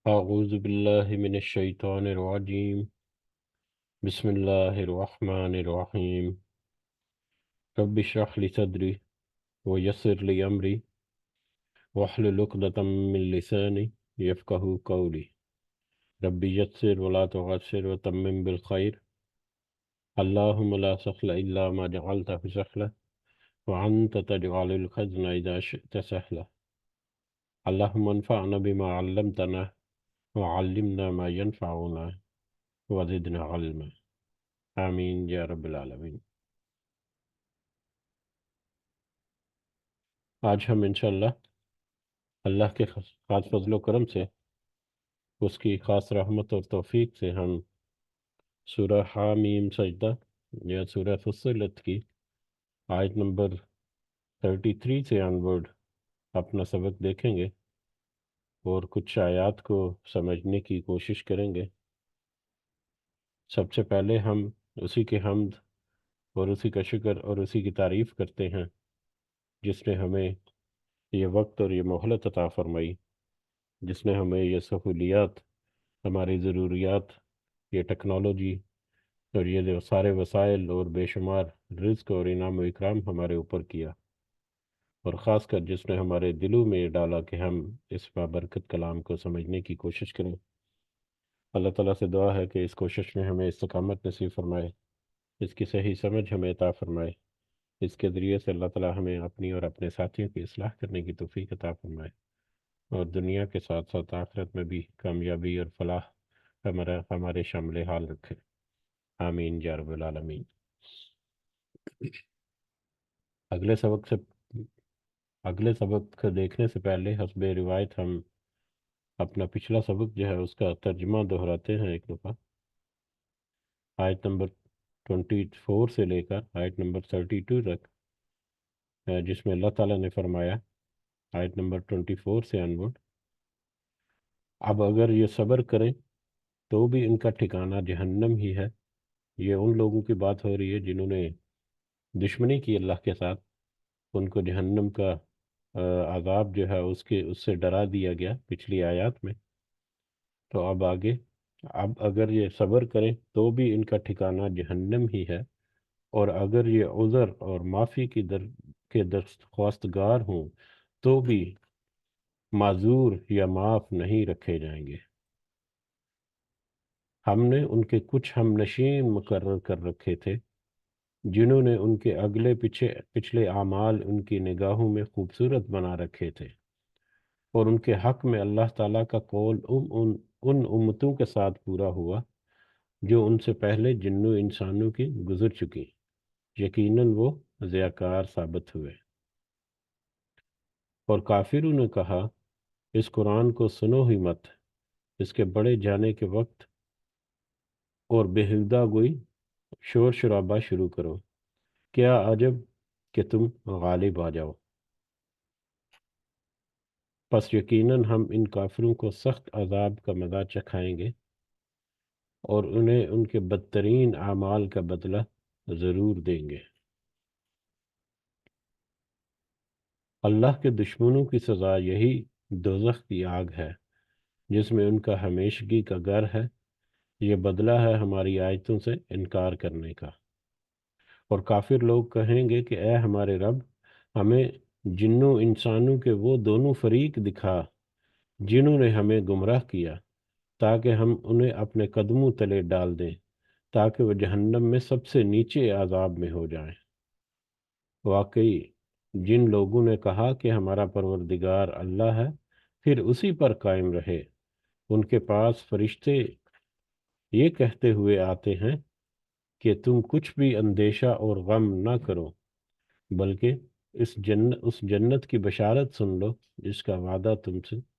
أعوذ بالله من الشيطان الرجيم. بسم الله الرحمن الرحيم. رب اشرح لي صدري ويسر لي أمري واحلل عقدة من لساني يفقه قولي. رب يسر ولا تعسر وتمم بالخير. اللهم لا سهل إلا ما جعلته سهلا وأنت تجعل الحزن إذا شئت سهلا. اللهم انفعنا بما علمتنا وعلمنا ما ينفعنا وزدنا علما. آمين يا رب العالمين. آج ہم انشاءاللہ اللہ کے خاص فضل و کرم سے، اس کی خاص رحمت اور توفیق سے ہم سورہ حامیم سجدہ یا سورہ فصلت کی آیت نمبر 33 سے آنورڈ اپنا سبق دیکھیں گے اور کچھ آیات کو سمجھنے کی کوشش کریں گے۔ سب سے پہلے ہم اسی کے حمد اور اسی کا شکر اور اسی کی تعریف کرتے ہیں جس نے ہمیں یہ وقت اور یہ مہلت عطا فرمائی، جس نے ہمیں یہ سہولیات، ہماری ضروریات، یہ ٹیکنالوجی اور یہ جو سارے وسائل اور بے شمار رزق اور انعام و اکرام ہمارے اوپر کیا، اور خاص کر جس نے ہمارے دلوں میں یہ ڈالا کہ ہم اس بابرکت کلام کو سمجھنے کی کوشش کریں۔ اللہ تعالیٰ سے دعا ہے کہ اس کوشش میں ہمیں استقامت نصیب فرمائے، اس کی صحیح سمجھ ہمیں عطا فرمائے، اس کے ذریعے سے اللہ تعالیٰ ہمیں اپنی اور اپنے ساتھیوں کی اصلاح کرنے کی توفیق عطا فرمائے، اور دنیا کے ساتھ ساتھ آخرت میں بھی کامیابی اور فلاح ہمارے شامل حال رکھے۔ آمین یا رب العالمین۔ اگلے سبق کو دیکھنے سے پہلے حسب روایت ہم اپنا پچھلا سبق جو ہے اس کا ترجمہ دہراتے ہیں ایک دفعہ۔ آیت نمبر 24 سے لے کر آیت نمبر 32 تک، جس میں اللہ تعالیٰ نے فرمایا، آیت نمبر 24 سے آنورڈ، اب اگر یہ صبر کریں تو بھی ان کا ٹھکانہ جہنم ہی ہے۔ یہ ان لوگوں کی بات ہو رہی ہے جنہوں نے دشمنی کی اللہ کے ساتھ، ان کو جہنم کا عذاب جو ہے اس سے ڈرا دیا گیا پچھلی آیات میں۔ تو اب آگے، اب اگر یہ صبر کریں تو بھی ان کا ٹھکانہ جہنم ہی ہے، اور اگر یہ عذر اور معافی کے درخواستگار ہوں تو بھی معذور یا معاف نہیں رکھے جائیں گے۔ ہم نے ان کے کچھ ہم نشین مقرر کر رکھے تھے جنہوں نے ان کے پچھلے اعمال ان کی نگاہوں میں خوبصورت بنا رکھے تھے، اور ان کے حق میں اللہ تعالیٰ کا قول ان امتوں کے ساتھ پورا ہوا جو ان سے پہلے جنوں انسانوں کی گزر چکی، یقیناً وہ ضیاءکار ثابت ہوئے۔ اور کافروں نے کہا، اس قرآن کو سنو ہی مت، اس کے بڑے جانے کے وقت اور بےہودہ گوئی شور شرابہ شروع کرو، کیا عجب کہ تم غالب آ جاؤ۔ پس یقیناً ہم ان کافروں کو سخت عذاب کا مزہ چکھائیں گے، اور انہیں ان کے بدترین اعمال کا بدلہ ضرور دیں گے۔ اللہ کے دشمنوں کی سزا یہی دوزخ کی آگ ہے جس میں ان کا ہمیشگی کا گھر ہے، یہ بدلہ ہے ہماری آیتوں سے انکار کرنے کا۔ اور کافر لوگ کہیں گے کہ اے ہمارے رب، ہمیں جنوں انسانوں کے وہ دونوں فریق دکھا جنہوں نے ہمیں گمراہ کیا، تاکہ ہم انہیں اپنے قدموں تلے ڈال دیں، تاکہ وہ جہنم میں سب سے نیچے عذاب میں ہو جائیں۔ واقعی جن لوگوں نے کہا کہ ہمارا پروردگار اللہ ہے، پھر اسی پر قائم رہے، ان کے پاس فرشتے یہ کہتے ہوئے آتے ہیں کہ تم کچھ بھی اندیشہ اور غم نہ کرو، بلکہ اس جنت کی بشارت سن لو جس کا وعدہ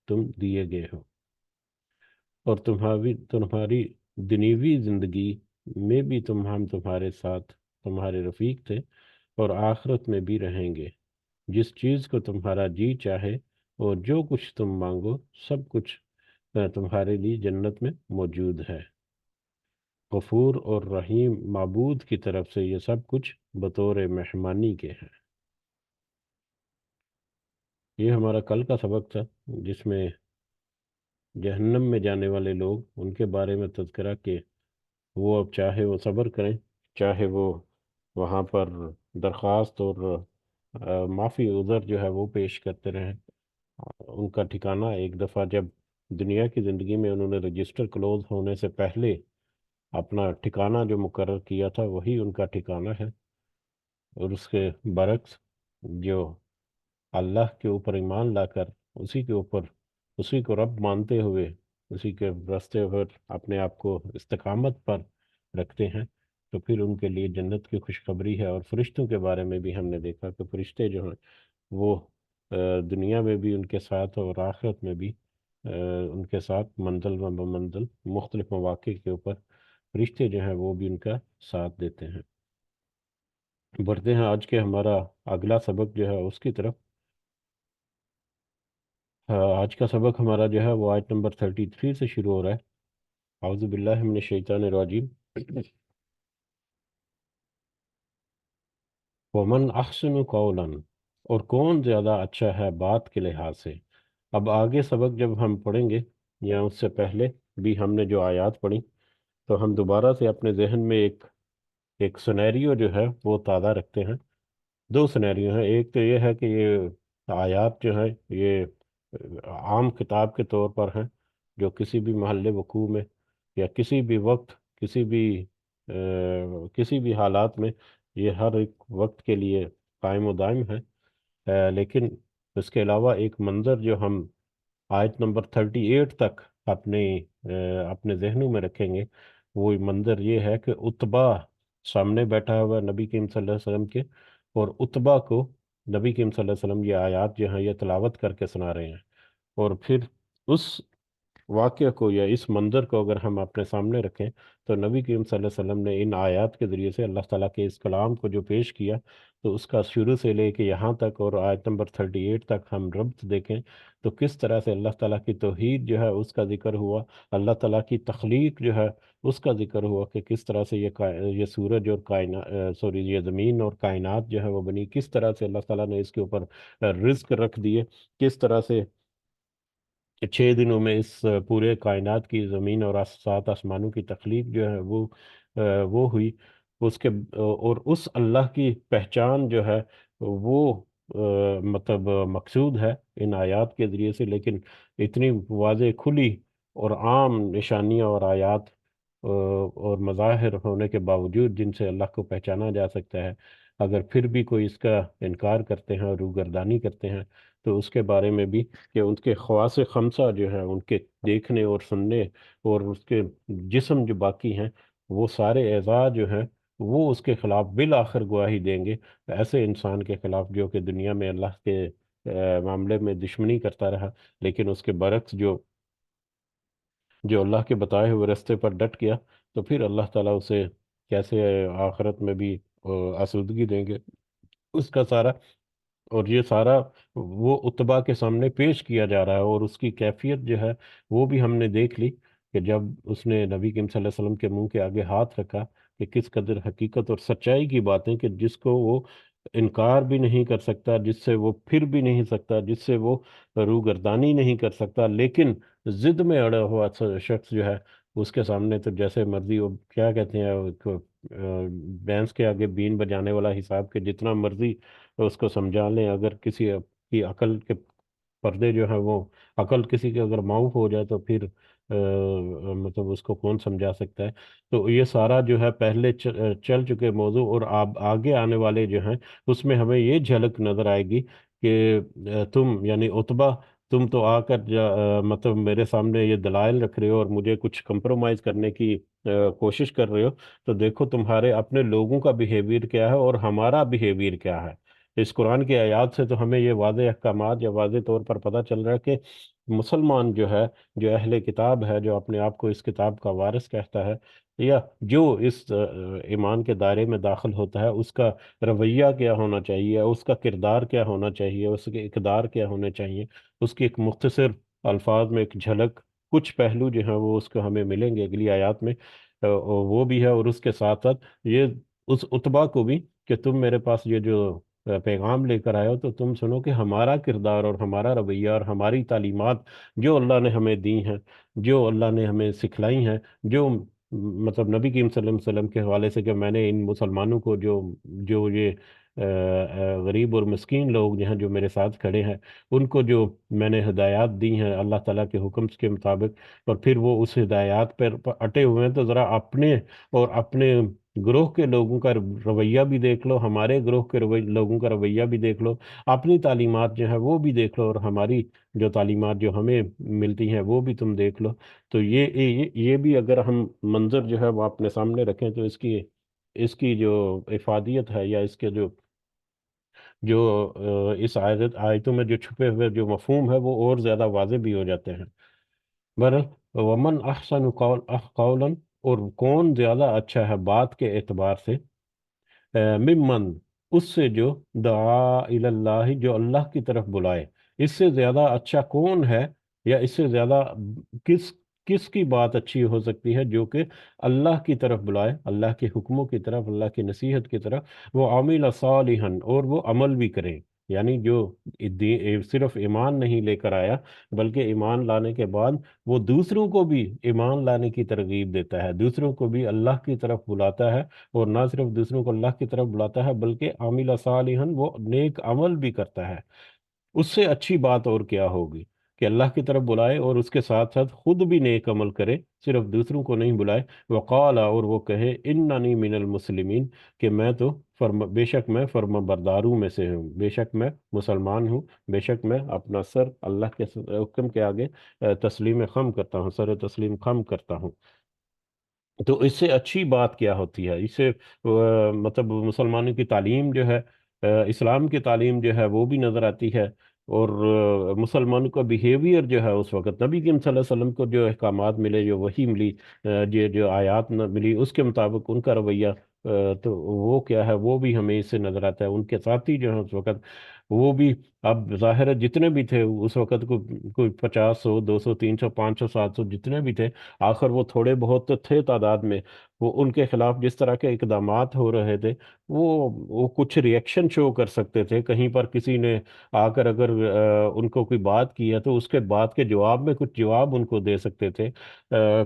تم دیے گئے ہو، اور تمہاری دنیوی زندگی میں بھی ہم تمہارے ساتھ تمہارے رفیق تھے، اور آخرت میں بھی رہیں گے۔ جس چیز کو تمہارا جی چاہے اور جو کچھ تم مانگو، سب کچھ تمہارے لیے جنت میں موجود ہے۔ غفور اور رحیم معبود کی طرف سے یہ سب کچھ بطور مہمانی کے ہے۔ یہ ہمارا کل کا سبق تھا جس میں جہنم میں جانے والے لوگ، ان کے بارے میں تذکرہ کہ وہ اب چاہے وہ صبر کریں، چاہے وہ وہاں پر درخواست اور معافی عذر جو ہے وہ پیش کرتے رہیں۔ ان کا ٹھکانہ ایک دفعہ جب دنیا کی زندگی میں انہوں نے رجسٹر کلوز ہونے سے پہلے اپنا ٹھکانہ جو مقرر کیا تھا وہی ان کا ٹھکانہ ہے، اور اس کے برعکس جو اللہ کے اوپر ایمان لا کر اسی کے اوپر اسی کو رب مانتے ہوئے اسی کے راستے پر اپنے آپ کو استقامت پر رکھتے ہیں، تو پھر ان کے لیے جنت کی خوشخبری ہے۔ اور فرشتوں کے بارے میں بھی ہم نے دیکھا کہ فرشتے جو ہیں وہ دنیا میں بھی ان کے ساتھ اور آخرت میں بھی ان کے ساتھ منزل و بمنزل مختلف مواقع کے اوپر فرشتے جو ہیں وہ بھی ان کا ساتھ دیتے ہیں۔ بڑھتے ہیں آج کے ہمارا اگلا سبق جو ہے اس کی طرف۔ آج کا سبق ہمارا جو ہے وہ آیت نمبر 33 سے شروع ہو رہا ہے۔ اعوذ باللہ من الشیطان الرجیم۔ ومن احسن قولا، اور کون زیادہ اچھا ہے بات کے لحاظ سے۔ اب آگے سبق جب ہم پڑھیں گے یا اس سے پہلے بھی ہم نے جو آیات پڑھی، تو ہم دوبارہ سے اپنے ذہن میں ایک سنیریو جو ہے وہ تازہ رکھتے ہیں۔ دو سنیریو ہیں، ایک تو یہ ہے کہ یہ آیات جو ہیں یہ عام کتاب کے طور پر ہیں، جو کسی بھی محل وقوع میں یا کسی بھی وقت کسی بھی حالات میں یہ ہر ایک وقت کے لیے قائم و دائم ہے۔ لیکن اس کے علاوہ ایک منظر جو ہم آیت نمبر 38 تک اپنے ذہنوں میں رکھیں گے، وہ منظر یہ ہے کہ اتبا سامنے بیٹھا ہوا ہے نبی کریم صلی اللہ علیہ وسلم کے، اور اتبا کو نبی کریم صلی اللہ علیہ وسلم یہ آیات جو ہیں یہ تلاوت کر کے سنا رہے ہیں۔ اور پھر اس واقعہ کو یا اس منظر کو اگر ہم اپنے سامنے رکھیں تو نبی کریم صلی اللہ علیہ وسلم نے ان آیات کے ذریعے سے اللہ تعالیٰ کے اس کلام کو جو پیش کیا، تو اس کا شروع سے لے کے یہاں تک اور آیت نمبر 38 تک ہم ربط دیکھیں تو کس طرح سے اللہ تعالیٰ کی توحید جو ہے اس کا ذکر ہوا، اللہ تعالیٰ کی تخلیق جو ہے اس کا ذکر ہوا کہ کس طرح سے یہ سورج اور کائنات یہ زمین اور کائنات جو ہے وہ بنی، کس طرح سے اللہ تعالیٰ نے اس کے اوپر رزق رکھ دیے، کس طرح سے کہ 6 دنوں میں اس پورے کائنات کی زمین اور 7 آسمانوں کی تخلیق جو ہے وہ ہوئی۔ اس کے اور اس اللہ کی پہچان جو ہے وہ مطلب مقصود ہے ان آیات کے ذریعے سے، لیکن اتنی واضح کھلی اور عام نشانیاں اور آیات اور مظاہر ہونے کے باوجود جن سے اللہ کو پہچانا جا سکتا ہے، اگر پھر بھی کوئی اس کا انکار کرتے ہیں اور روگردانی کرتے ہیں، تو اس کے بارے میں بھی کہ ان کے خواص خمسہ جو ہیں ان کے دیکھنے اور سننے اور اس کے جسم جو باقی ہیں وہ سارے اعضاء جو ہیں وہ اس کے خلاف بالآخر گواہی دیں گے، ایسے انسان کے خلاف جو کہ دنیا میں اللہ کے معاملے میں دشمنی کرتا رہا، لیکن اس کے برعکس جو اللہ کے بتائے ہوئے راستے پر ڈٹ گیا، تو پھر اللہ تعالیٰ اسے کیسے آخرت میں بھی آسودگی دیں گے، اس کا سارا اور یہ سارا وہ اتباع کے سامنے پیش کیا جا رہا ہے۔ اور اس کی کیفیت جو ہے وہ بھی ہم نے دیکھ لی کہ جب اس نے نبی کریم صلی اللہ علیہ وسلم کے منہ کے آگے ہاتھ رکھا کہ کس قدر حقیقت اور سچائی کی باتیں کہ جس کو وہ انکار بھی نہیں کر سکتا، جس سے وہ پھر بھی نہیں سکتا، جس سے وہ روگردانی نہیں کر سکتا، لیکن ضد میں اڑا ہوا شخص جو ہے اس کے سامنے تو جیسے مرضی وہ کیا کہتے ہیں بینس کے آگے بین بجانے والا حساب کے جتنا مرضی اس کو سمجھا لیں، اگر کسی کی عقل کے پردے جو ہیں وہ عقل کسی کے اگر معاف ہو جائے تو پھر مطلب اس کو کون سمجھا سکتا ہے۔ تو یہ سارا جو ہے پہلے چل چکے موضوع اور آگے آنے والے جو ہیں اس میں ہمیں یہ جھلک نظر آئے گی کہ تم یعنی عتبہ تم تو آ کر مطلب میرے سامنے یہ دلائل رکھ رہے ہو اور مجھے کچھ کمپرومائز کرنے کی کوشش کر رہے ہو، تو دیکھو تمہارے اپنے لوگوں کا بیہیویئر کیا ہے اور ہمارا بیہیویئر کیا ہے۔ اس قرآن کی آیات سے تو ہمیں یہ واضح احکامات یا واضح طور پر پتہ چل رہا ہے کہ مسلمان جو ہے، جو اہل کتاب ہے، جو اپنے آپ کو اس کتاب کا وارث کہتا ہے یا جو اس ایمان کے دائرے میں داخل ہوتا ہے، اس کا رویہ کیا ہونا چاہیے، اس کا کردار کیا ہونا چاہیے، اس کے اقدار کیا ہونے چاہیے، اس کی ایک مختصر الفاظ میں ایک جھلک کچھ پہلو جو ہیں وہ اس کو ہمیں ملیں گے اگلی آیات میں۔ وہ بھی ہے اور اس کے ساتھ ساتھ یہ اس اتباع کو بھی کہ تم میرے پاس یہ جو پیغام لے کر آئے ہو تو تم سنو کہ ہمارا کردار اور ہمارا رویہ اور ہماری تعلیمات جو اللہ نے ہمیں دی ہیں، جو اللہ نے ہمیں سکھلائی ہیں، جو مطلب نبی کریم صلی اللہ علیہ وسلم کے حوالے سے، کہ میں نے ان مسلمانوں کو جو جو یہ غریب اور مسکین لوگ جو ہیں جو میرے ساتھ کھڑے ہیں، ان کو جو میں نے ہدایات دی ہیں اللہ تعالیٰ کے حکم کے مطابق، اور پھر وہ اس ہدایات پر اٹے ہوئے ہیں، تو ذرا اپنے اور اپنے گروہ کے لوگوں کا رویہ بھی دیکھ لو، ہمارے گروہ کے لوگوں کا رویہ بھی دیکھ لو، اپنی تعلیمات جو ہیں وہ بھی دیکھ لو، اور ہماری جو تعلیمات جو ہمیں ملتی ہیں وہ بھی تم دیکھ لو۔ تو یہ بھی اگر ہم منظر جو ہے وہ اپنے سامنے رکھیں تو اس کی جو افادیت ہے، یا اس کے جو اس آیتوں میں جو چھپے ہوئے جو مفہوم ہے وہ اور زیادہ واضح بھی ہو جاتے ہیں۔ بہرحال ومن احسن قولا، اور کون زیادہ اچھا ہے بات کے اعتبار سے، ممن، اس سے جو دعا الی اللہ، جو اللہ کی طرف بلائے، اس سے زیادہ اچھا کون ہے، یا اس سے زیادہ کس کس کی بات اچھی ہو سکتی ہے جو کہ اللہ کی طرف بلائے، اللہ کے حکموں کی طرف، اللہ کی نصیحت کی طرف، وہ عامل صالحا، اور وہ عمل بھی کریں، یعنی جو صرف ایمان نہیں لے کر آیا بلکہ ایمان لانے کے بعد وہ دوسروں کو بھی ایمان لانے کی ترغیب دیتا ہے، دوسروں کو بھی اللہ کی طرف بلاتا ہے، اور نہ صرف دوسروں کو اللہ کی طرف بلاتا ہے بلکہ عامل صالحا، وہ نیک عمل بھی کرتا ہے۔ اس سے اچھی بات اور کیا ہوگی کہ اللہ کی طرف بلائے اور اس کے ساتھ ساتھ خود بھی نیک عمل کرے، صرف دوسروں کو نہیں بلائے۔ وقال، اور وہ کہے اننی من المسلمین، کہ میں تو بے شک میں فرما برداروں میں سے ہوں، بے شک میں مسلمان ہوں، بے شک میں اپنا سر اللہ کے حکم کے آگے تسلیم خم کرتا ہوں، سر تسلیم خم کرتا ہوں۔ تو اس سے اچھی بات کیا ہوتی ہے؟ اس سے مطلب مسلمانوں کی تعلیم جو ہے، اسلام کی تعلیم جو ہے وہ بھی نظر آتی ہے، اور مسلمانوں کا بیہیویئر جو ہے اس وقت نبی کریم صلی اللہ علیہ وسلم کو جو احکامات ملے، جو وحی ملی، جو آیات ملی، اس کے مطابق ان کا رویہ، تو وہ کیا ہے وہ بھی ہمیں اس سے نظر آتا ہے۔ ان کے ساتھی جو ہیں اس وقت وہ بھی، اب ظاہر ہے جتنے بھی تھے اس وقت، کوئی 50، 100، 200، 300، 500، 700 جتنے بھی تھے، آخر وہ تھوڑے بہت تو تھے تعداد میں، وہ ان کے خلاف جس طرح کے اقدامات ہو رہے تھے، وہ کچھ ریئیکشن شو کر سکتے تھے، کہیں پر کسی نے آ کر اگر ان کو کوئی بات کی ہے تو اس کے بعد کے جواب میں کچھ جواب ان کو دے سکتے تھے۔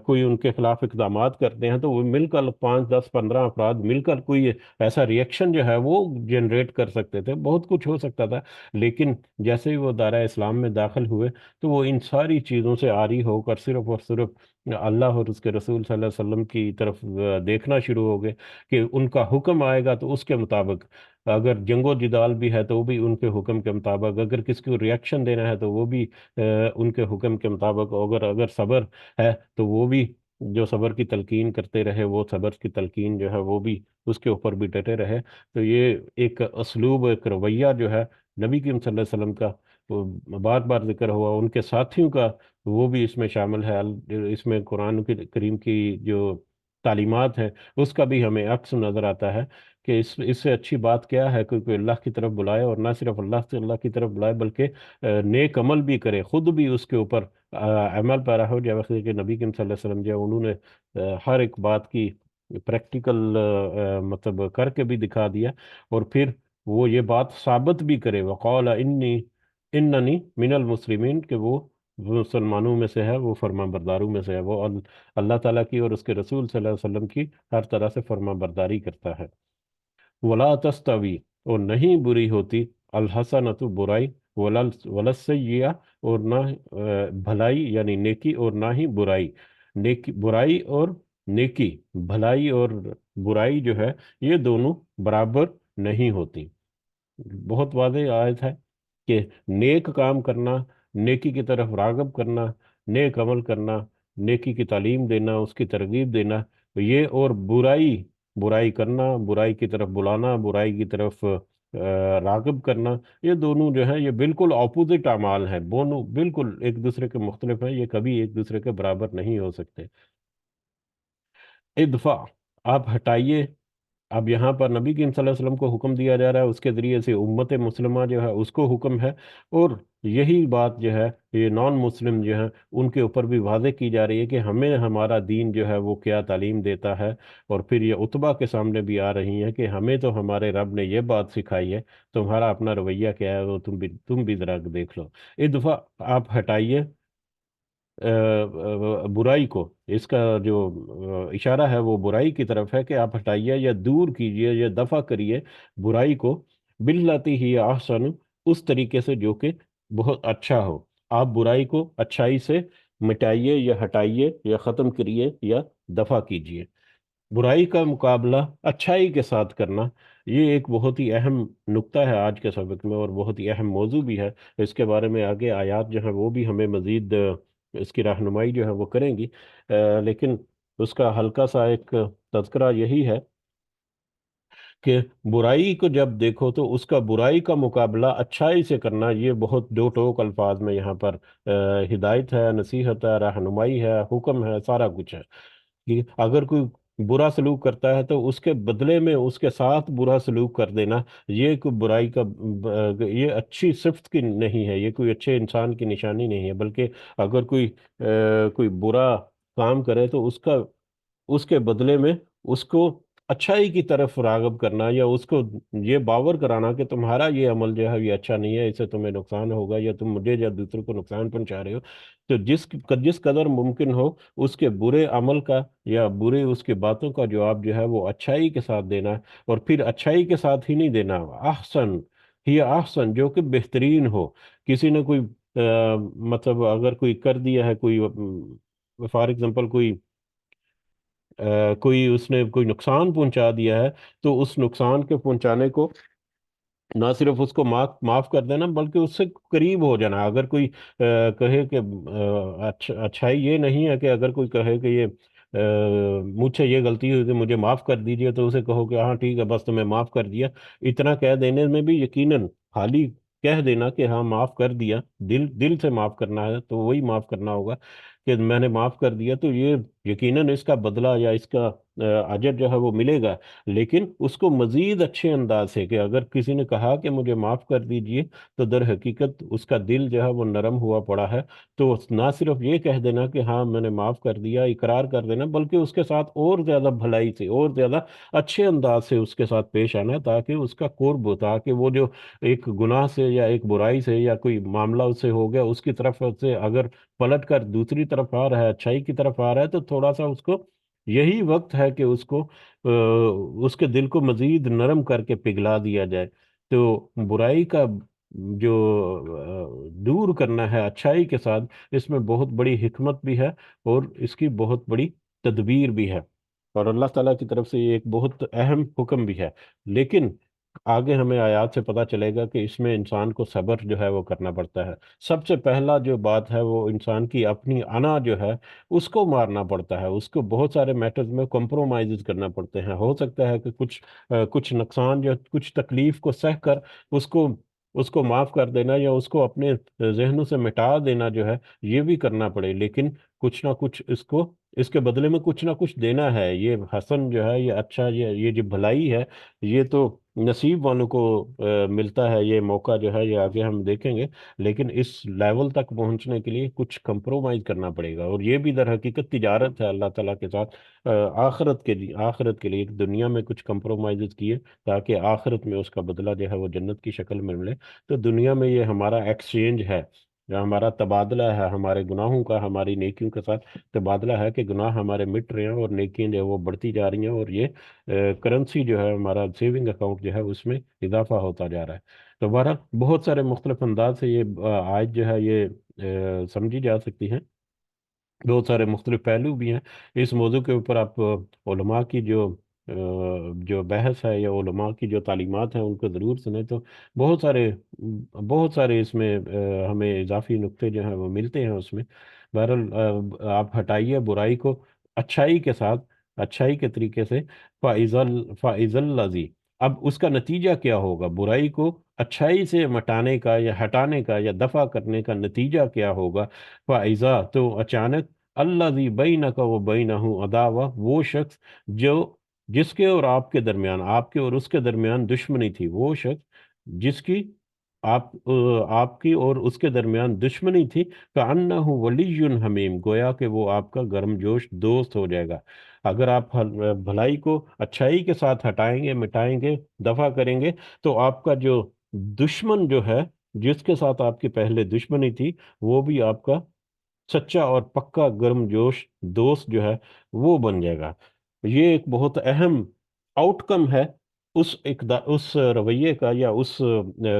کوئی ان کے خلاف اقدامات کرتے ہیں تو وہ مل کر 5، 10، 15 افراد مل کر کوئی ایسا ریئیکشن جو ہے وہ جنریٹ کر سکتے تھے، بہت کچھ ہو سکتا تھا۔ لیکن جیسے ہی وہ دائرہ اسلام میں داخل ہوئے تو وہ ان ساری چیزوں سے عاری ہو کر صرف اور صرف اللہ اور اس کے رسول صلی اللہ علیہ وسلم کی طرف دیکھنا شروع ہو گئے، کہ ان کا حکم آئے گا تو اس کے مطابق، اگر جنگ و جدال بھی ہے تو وہ بھی ان کے حکم کے مطابق، اگر کسی کو ریئیکشن دینا ہے تو وہ بھی ان کے حکم کے مطابق، اگر صبر ہے تو وہ بھی جو صبر کی تلقین کرتے رہے، وہ صبر کی تلقین جو ہے وہ بھی اس کے اوپر بھی ڈٹے رہے۔ تو یہ ایک اسلوب، ایک رویہ جو ہے نبی کریم صلی اللہ علیہ وسلم کا، وہ بار بار ذکر ہوا، ان کے ساتھیوں کا وہ بھی اس میں شامل ہے۔ اس میں قرآن کریم کی جو تعلیمات ہیں اس کا بھی ہمیں عکس نظر آتا ہے، کہ اس سے اچھی بات کیا ہے کہ کوئی اللہ کی طرف بلائے، اور نہ صرف اللہ کی طرف بلائے بلکہ نیک عمل بھی کرے، خود بھی اس کے اوپر عمل پیرا ہو، جیسے کہ نبی کریم صلی اللہ علیہ وسلم جو انہوں نے ہر ایک بات کی پریکٹیکل مطلب کر کے بھی دکھا دیا، اور پھر وہ یہ بات ثابت بھی کرے، وقال اننی من المسلمین، کہ وہ مسلمانوں میں سے ہے، وہ فرما برداروں میں سے ہے، وہ اللہ تعالیٰ کی اور اس کے رسول صلی اللہ علیہ وسلم کی ہر طرح سے فرما برداری کرتا ہے۔ ولا تستوی، اور نہیں بری ہوتی، الحسنۃ برائی، ولا السیئہ، اور نہ بھلائی یعنی نیکی، اور نہ ہی برائی، برائی اور نیکی، بھلائی اور برائی جو ہے یہ دونوں برابر نہیں ہوتی۔ بہت واضح آیت ہے کہ نیک کام کرنا، نیکی کی طرف راغب کرنا، نیک عمل کرنا، نیکی کی تعلیم دینا، اس کی ترغیب دینا، یہ اور برائی کرنا، برائی کی طرف بلانا، برائی کی طرف راغب کرنا، یہ دونوں جو ہیں یہ بالکل اپوزٹ اعمال ہیں، دونوں بالکل ایک دوسرے کے مختلف ہیں، یہ کبھی ایک دوسرے کے برابر نہیں ہو سکتے۔ ادفع، آپ ہٹائیے، اب یہاں پر نبی کریم صلی اللہ علیہ وسلم کو حکم دیا جا رہا ہے، اس کے ذریعے سے امت مسلمہ جو ہے اس کو حکم ہے، اور یہی بات جو ہے یہ نان مسلم جو ہے ان کے اوپر بھی واضح کی جا رہی ہے کہ ہمیں ہمارا دین جو ہے وہ کیا تعلیم دیتا ہے، اور پھر یہ اتبا کے سامنے بھی آ رہی ہیں کہ ہمیں تو ہمارے رب نے یہ بات سکھائی ہے، تمہارا اپنا رویہ کیا ہے وہ تم بھی ذرا دیکھ لو۔ ایک دفعہ آپ ہٹائیے برائی کو، اس کا جو اشارہ ہے وہ برائی کی طرف ہے کہ آپ ہٹائیے یا دور کیجیے یا دفع کریے برائی کو، باللاتی ہی احسن، اس طریقے سے جو کہ بہت اچھا ہو۔ آپ برائی کو اچھائی سے مٹائیے یا ہٹائیے یا ختم کریے یا دفع کیجیے۔ برائی کا مقابلہ اچھائی کے ساتھ کرنا، یہ ایک بہت ہی اہم نقطہ ہے آج کے سبق میں، اور بہت ہی اہم موضوع بھی ہے۔ اس کے بارے میں آگے آیات جو ہیں وہ بھی ہمیں مزید اس کی رہنمائی جو ہے وہ کریں گی، لیکن اس کا ہلکا سا ایک تذکرہ یہی ہے کہ برائی کو جب دیکھو تو اس کا برائی کا مقابلہ اچھائی سے کرنا، یہ بہت دو ٹوک الفاظ میں یہاں پر ہدایت ہے، نصیحت ہے، رہنمائی ہے، حکم ہے، سارا کچھ ہے کہ اگر کوئی برا سلوک کرتا ہے تو اس کے بدلے میں اس کے ساتھ برا سلوک کر دینا، یہ کوئی برائی کا یہ اچھی صفت کی نہیں ہے، یہ کوئی اچھے انسان کی نشانی نہیں ہے، بلکہ اگر کوئی برا کام کرے تو اس کے بدلے میں اس کو اچھائی کی طرف راغب کرنا، یا اس کو یہ باور کرانا کہ تمہارا یہ عمل جو ہے یہ اچھا نہیں ہے، اس سے تمہیں نقصان ہوگا یا تم مجھے یا دوسروں کو نقصان پہنچا رہے ہو، تو جس قدر ممکن ہو اس کے برے عمل کا یا برے اس کے باتوں کا جواب جو ہے وہ اچھائی کے ساتھ دینا ہے، اور پھر اچھائی کے ساتھ ہی نہیں دینا، احسن ہی احسن، جو کہ بہترین ہو۔ کسی نے کوئی مطلب اگر کوئی کر دیا ہے، کوئی فار ایگزامپل کوئی اس نے کوئی نقصان پہنچا دیا ہے، تو اس نقصان کے پہنچانے کو نہ صرف اس کو معاف کر دینا بلکہ اس سے قریب ہو جانا۔ اگر کوئی کہے کہ اچھائی یہ نہیں ہے کہ اگر کوئی کہے کہ یہ مجھ سے یہ غلطی ہوئی کہ مجھے معاف کر دیجیے، تو اسے کہو کہ ہاں ٹھیک ہے بس تمہیں معاف کر دیا، اتنا کہہ دینے میں بھی یقیناً خالی کہہ دینا کہ ہاں معاف کر دیا، دل دل سے معاف کرنا ہے تو وہی معاف کرنا ہوگا کہ میں نے معاف کر دیا، تو یہ یقیناً اس کا بدلہ یا اس کا اجر جو ہے وہ ملے گا۔ لیکن اس کو مزید اچھے انداز سے کہ اگر کسی نے کہا کہ مجھے معاف کر دیجئے، تو در حقیقت اس کا دل جو ہے وہ نرم ہوا پڑا ہے، تو نہ صرف یہ کہہ دینا کہ ہاں میں نے معاف کر دیا، اقرار کر دینا، بلکہ اس کے ساتھ اور زیادہ بھلائی سے اور زیادہ اچھے انداز سے اس کے ساتھ پیش آنا، تاکہ اس کا قرب ہو، تاکہ وہ جو ایک گناہ سے یا ایک برائی سے یا کوئی معاملہ اس سے ہو گیا اس کی طرف سے اگر پلٹ کر دوسری طرف آ رہا ہے، اچھائی کی طرف آ رہا ہے، تو تھوڑا سا اس کو یہی وقت ہے کہ اس کو اس کے دل کو مزید نرم کر کے پگھلا دیا جائے۔ تو برائی کا جو دور کرنا ہے اچھائی کے ساتھ، اس میں بہت بڑی حکمت بھی ہے اور اس کی بہت بڑی تدبیر بھی ہے، اور اللہ تعالیٰ کی طرف سے یہ ایک بہت اہم حکم بھی ہے۔ لیکن آگے ہمیں آیات سے پتہ چلے گا کہ اس میں انسان کو صبر جو ہے وہ کرنا پڑتا ہے۔ سب سے پہلا جو بات ہے وہ انسان کی اپنی انا جو ہے اس کو مارنا پڑتا ہے، اس کو بہت سارے میٹرز میں کمپرومائز کرنا پڑتے ہیں۔ ہو سکتا ہے کہ کچھ نقصان یا کچھ تکلیف کو سہ کر اس کو اس کو معاف کر دینا یا اس کو اپنے ذہنوں سے مٹا دینا جو ہے یہ بھی کرنا پڑے، لیکن کچھ نہ کچھ اس کے بدلے میں کچھ نہ کچھ دینا ہے۔ یہ حسن جو ہے، یہ اچھا، یہ جو بھلائی ہے، یہ تو نصیب والوں کو ملتا ہے، یہ موقع جو ہے یہ آگے ہم دیکھیں گے، لیکن اس لیول تک پہنچنے کے لیے کچھ کمپرومائز کرنا پڑے گا، اور یہ بھی در حقیقت تجارت ہے اللہ تعالیٰ کے ساتھ، آخرت کے لیے دنیا میں کچھ کمپرومائز کیے تاکہ آخرت میں اس کا بدلہ جو ہے وہ جنت کی شکل میں ملے۔ تو دنیا میں یہ ہمارا ایکسچینج ہے، یا ہمارا تبادلہ ہے، ہمارے گناہوں کا ہماری نیکیوں کے ساتھ تبادلہ ہے کہ گناہ ہمارے مٹ رہے ہیں اور نیکیاں جو ہے وہ بڑھتی جا رہی ہیں، اور یہ کرنسی جو ہے ہمارا سیونگ اکاؤنٹ جو ہے اس میں اضافہ ہوتا جا رہا ہے۔ تو بہرحال بہت سارے مختلف انداز سے یہ آیت جو ہے یہ سمجھی جا سکتی ہے، بہت سارے مختلف پہلو بھی ہیں اس موضوع کے اوپر۔ آپ علماء کی جو بحث ہے یا علماء کی جو تعلیمات ہیں ان کو ضرور سنیں، تو بہت سارے اس میں ہمیں اضافی نقطے جو ہیں وہ ملتے ہیں اس میں۔ بہرحال آپ ہٹائیے برائی کو اچھائی کے ساتھ، اچھائی کے طریقے سے، فائز الذی، اب اس کا نتیجہ کیا ہوگا؟ برائی کو اچھائی سے مٹانے کا یا ہٹانے کا یا دفع کرنے کا نتیجہ کیا ہوگا؟ فائزہ، تو اچانک، الذی بینک و بینہ عداوہ، وہ شخص جو جس کے اور آپ کے درمیان، آپ کے اور اس کے درمیان دشمنی تھی، وہ شخص جس کی آپ کی اور اس کے درمیان دشمنی تھی، کأنہ ولی حمیم، گویا کہ وہ آپ کا گرم جوش دوست ہو جائے گا۔ اگر آپ بھلائی کو اچھائی کے ساتھ ہٹائیں گے، مٹائیں گے، دفع کریں گے، تو آپ کا جو دشمن جو ہے، جس کے ساتھ آپ کی پہلے دشمنی تھی، وہ بھی آپ کا سچا اور پکا گرم جوش دوست جو ہے وہ بن جائے گا۔ یہ ایک بہت اہم آؤٹ کم ہے اس رویے کا، یا اس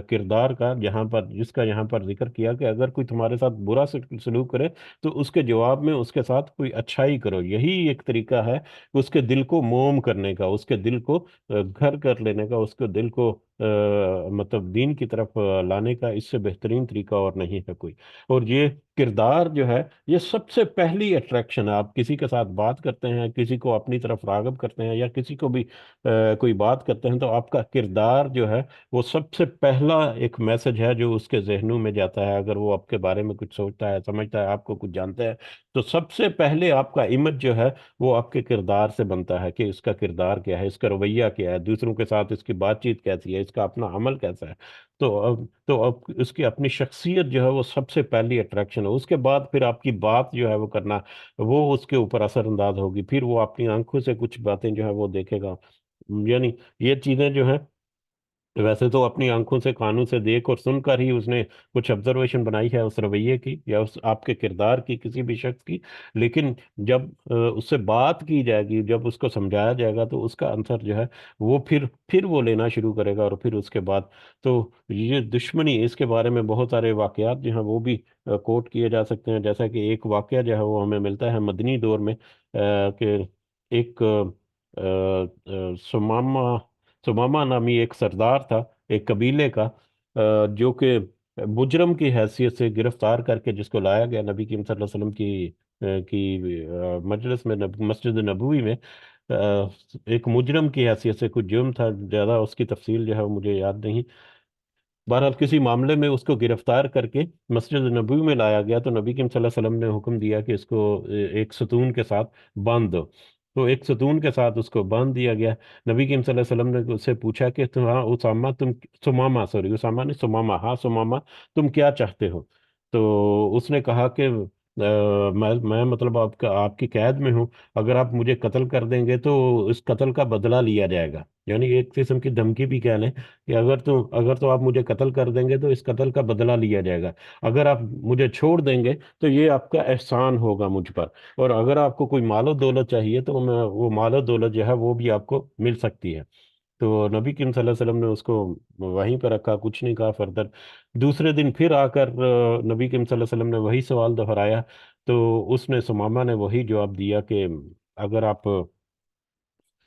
کردار کا، جہاں پر جس کا یہاں پر ذکر کیا کہ اگر کوئی تمہارے ساتھ برا سلوک کرے تو اس کے جواب میں اس کے ساتھ کوئی اچھائی کرو۔ یہی ایک طریقہ ہے اس کے دل کو موم کرنے کا، اس کے دل کو گھر کر لینے کا، اس کے دل کو مطلب دین کی طرف لانے کا، اس سے بہترین طریقہ اور نہیں ہے کوئی۔ اور یہ کردار جو ہے، یہ سب سے پہلی اٹریکشن ہے۔ آپ کسی کے ساتھ بات کرتے ہیں، کسی کو اپنی طرف راغب کرتے ہیں، یا کسی کو بھی کوئی بات کرتے ہیں، تو آپ کا کردار جو ہے وہ سب سے پہلا ایک میسج ہے جو اس کے ذہنوں میں جاتا ہے۔ اگر وہ آپ کے بارے میں کچھ سوچتا ہے، سمجھتا ہے، آپ کو کچھ جانتا ہے، تو سب سے پہلے آپ کا امیج جو ہے وہ آپ کے کردار سے بنتا ہے، کہ اس کا کردار کیا ہے، اس کا رویہ کیا ہے، دوسروں کے ساتھ اس کی بات چیت کیسی ہے، اس کا اپنا عمل کیسا ہے۔ تو اب اس کی اپنی شخصیت جو ہے وہ سب سے پہلی اٹریکشن ہے۔ اس کے بعد پھر آپ کی بات جو ہے وہ کرنا، وہ اس کے اوپر اثر انداز ہوگی، پھر وہ اپنی آنکھوں سے کچھ باتیں جو ہے وہ دیکھے گا۔ یعنی یہ چیزیں جو ہیں، ویسے تو اپنی آنکھوں سے، کانوں سے دیکھ اور سن کر ہی اس نے کچھ آبزرویشن بنائی ہے اس رویے کی، یا اس آپ کے کردار کی، کسی بھی شخص کی۔ لیکن جب اس سے بات کی جائے گی، جب اس کو سمجھایا جائے گا، تو اس کا آنسر جو ہے وہ پھر وہ لینا شروع کرے گا، اور پھر اس کے بعد تو یہ دشمنی، اس کے بارے میں بہت سارے واقعات جو ہیں وہ بھی کوٹ کیے جا سکتے ہیں۔ جیسا کہ ایک واقعہ جو ہے وہ ہمیں ملتا ہے مدنی دور میں، کہ ایک سمامہ سمامہ نامی ایک سردار تھا، ایک قبیلے کا، جو کہ مجرم کی حیثیت سے گرفتار کر کے جس کو لایا گیا نبی کریم صلی اللہ علیہ وسلم کی مجلس میں، مسجد نبوی میں، آ، ایک مجرم کی حیثیت سے کچھ جرم تھا، زیادہ اس کی تفصیل جو ہے وہ مجھے یاد نہیں۔ بہرحال کسی معاملے میں اس کو گرفتار کر کے مسجد نبوی میں لایا گیا، تو نبی کریم صلی اللہ علیہ وسلم نے حکم دیا کہ اس کو ایک ستون کے ساتھ باندھ دو۔ تو ایک ستون کے ساتھ اس کو باندھ دیا گیا۔ نبی کریم صلی اللہ علیہ وسلم نے اس سے پوچھا کہ ہاں اسامہ، سمامہ، سوری، اسامہ نہیں، سمامہ، ہاں سمامہ، تم کیا چاہتے ہو؟ تو اس نے کہا کہ میں مطلب آپ کی قید میں ہوں، اگر آپ مجھے قتل کر دیں گے تو اس قتل کا بدلہ لیا جائے گا۔ یعنی ایک قسم کی دھمکی بھی کہہ لیں، کہ اگر تو آپ مجھے قتل کر دیں گے تو اس قتل کا بدلہ لیا جائے گا، اگر آپ مجھے چھوڑ دیں گے تو یہ آپ کا احسان ہوگا مجھ پر، اور اگر آپ کو کوئی مال و دولت چاہیے تو وہ مال و دولت جو ہے وہ بھی آپ کو مل سکتی ہے۔ تو نبی کریم صلی اللہ علیہ وسلم نے اس کو وہیں پہ رکھا، کچھ نہیں کہا فردر۔ دوسرے دن پھر آ کر نبی کریم صلی اللہ علیہ وسلم نے وہی سوال دہرایا، تو اس نے، ثمامہ نے، وہی جواب دیا کہ اگر آپ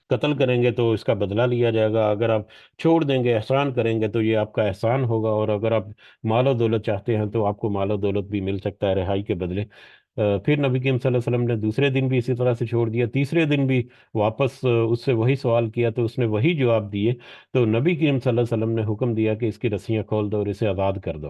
قتل کریں گے تو اس کا بدلہ لیا جائے گا، اگر آپ چھوڑ دیں گے، احسان کریں گے، تو یہ آپ کا احسان ہوگا، اور اگر آپ مال و دولت چاہتے ہیں تو آپ کو مال و دولت بھی مل سکتا ہے رہائی کے بدلے۔ پھر نبی کریم صلی اللہ علیہ وسلم نے دوسرے دن بھی اسی طرح سے چھوڑ دیا، تیسرے دن بھی واپس اس سے وہی سوال کیا، تو اس نے وہی جواب دیے۔ تو نبی کریم صلی اللہ علیہ وسلم نے حکم دیا کہ اس کی رسیاں کھول دو اور اسے آزاد کر دو۔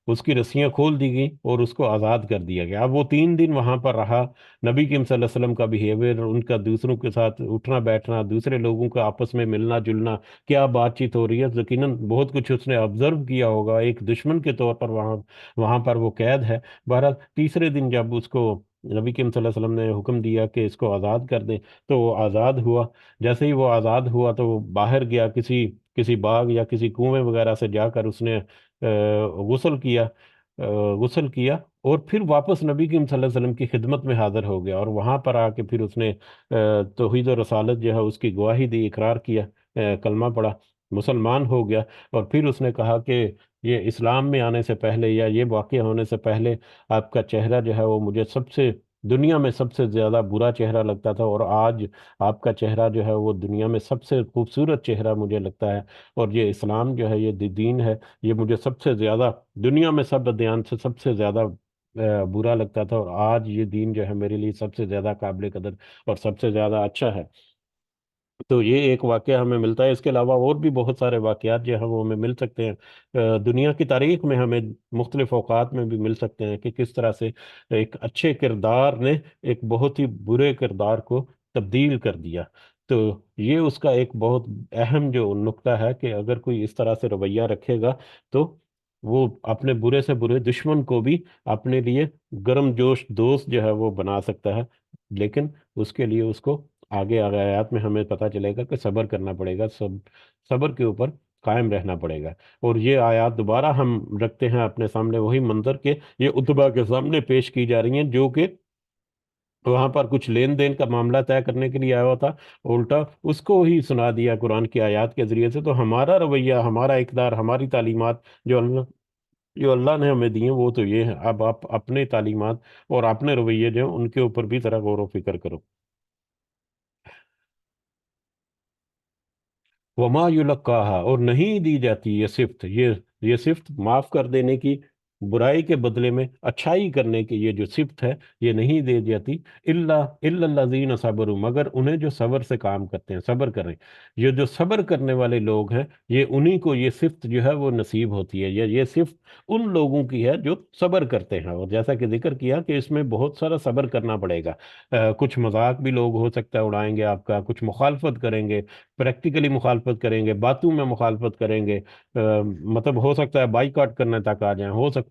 اس کی رسیاں کھول دی گئی اور اس کو آزاد کر دیا گیا۔ اب وہ 3 دن وہاں پر رہا۔ نبی کریم صلی اللہ علیہ وسلم کا بیہیویئر، ان کا دوسروں کے ساتھ اٹھنا بیٹھنا، دوسرے لوگوں کا آپس میں ملنا جلنا، کیا بات چیت ہو رہی ہے، یقیناً بہت کچھ اس نے آبزرو کیا ہوگا، ایک دشمن کے طور پر وہاں وہاں پر وہ قید ہے۔ بہرحال تیسرے دن جب اس کو نبی کریم صلی اللہ علیہ وسلم نے حکم دیا کہ اس کو آزاد کر دیں، تو وہ آزاد ہوا۔ جیسے ہی وہ آزاد ہوا تو وہ باہر گیا، کسی کسی باغ یا کسی کنویں وغیرہ سے جا کر اس نے غسل کیا، غسل کیا، اور پھر واپس نبی کریم صلی اللہ علیہ وسلم کی خدمت میں حاضر ہو گیا، اور وہاں پر آ کے پھر اس نے توحید و رسالت جو ہے اس کی گواہی دی، اقرار کیا، کلمہ پڑھا، مسلمان ہو گیا۔ اور پھر اس نے کہا کہ یہ اسلام میں آنے سے پہلے، یا یہ واقعہ ہونے سے پہلے، آپ کا چہرہ جو ہے وہ مجھے دنیا میں سب سے زیادہ برا چہرہ لگتا تھا، اور آج آپ کا چہرہ جو ہے وہ دنیا میں سب سے خوبصورت چہرہ مجھے لگتا ہے، اور یہ اسلام جو ہے، یہ دین ہے، یہ مجھے سب سے زیادہ، دنیا میں سب ادیان سے سب سے زیادہ برا لگتا تھا، اور آج یہ دین جو ہے میرے لیے سب سے زیادہ قابل قدر اور سب سے زیادہ اچھا ہے۔ تو یہ ایک واقعہ ہمیں ملتا ہے، اس کے علاوہ اور بھی بہت سارے واقعات جو ہیں وہ ہمیں مل سکتے ہیں، دنیا کی تاریخ میں ہمیں مختلف اوقات میں بھی مل سکتے ہیں، کہ کس طرح سے ایک اچھے کردار نے ایک بہت ہی برے کردار کو تبدیل کر دیا۔ تو یہ اس کا ایک بہت اہم جو نقطہ ہے کہ اگر کوئی اس طرح سے رویہ رکھے گا تو وہ اپنے برے سے برے دشمن کو بھی اپنے لیے گرم جوش دوست جو ہے وہ بنا سکتا ہے، لیکن اس کے لیے اس کو آگے آگے آیات میں ہمیں پتہ چلے گا کہ صبر کرنا پڑے گا، صبر کے اوپر قائم رہنا پڑے گا۔ اور یہ آیات دوبارہ ہم رکھتے ہیں اپنے سامنے وہی منظر کے یہ اتبا کے سامنے پیش کی جا رہی ہیں، جو کہ وہاں پر کچھ لین دین کا معاملہ طے کرنے کے لیے آیا ہوا تھا، الٹا اس کو ہی سنا دیا قرآن کی آیات کے ذریعے سے۔ تو ہمارا رویہ، ہمارا اقدار، ہماری تعلیمات جو اللہ نے ہمیں دی ہیں وہ تو یہ ہے۔ اب آپ اپنے تعلیمات اور اپنے رویے جو ہیں ان کے اوپر بھی ذرا غور و فکر کرو۔ وما یلقاہا، اور نہیں دی جاتی یہ صفت، یہ صفت معاف کر دینے کی، برائی کے بدلے میں اچھائی کرنے کی یہ جو صفت ہے یہ نہیں دی جاتی الا الذین صبروا، مگر انہیں جو صبر سے کام کرتے ہیں، صبر کریں۔ یہ جو صبر کرنے والے لوگ ہیں یہ انہی کو یہ صفت جو ہے وہ نصیب ہوتی ہے، یہ صفت ان لوگوں کی ہے جو صبر کرتے ہیں۔ اور جیسا کہ ذکر کیا کہ اس میں بہت سارا صبر کرنا پڑے گا، کچھ مذاق بھی لوگ ہو سکتا ہے اڑائیں گے آپ کا، کچھ مخالفت کریں گے، پریکٹیکلی مخالفت کریں گے، باتوں میں مخالفت کریں گے، مطلب ہو سکتا ہے بائی کاٹ کرنے تک آ جائیں، ہو سکتا ہے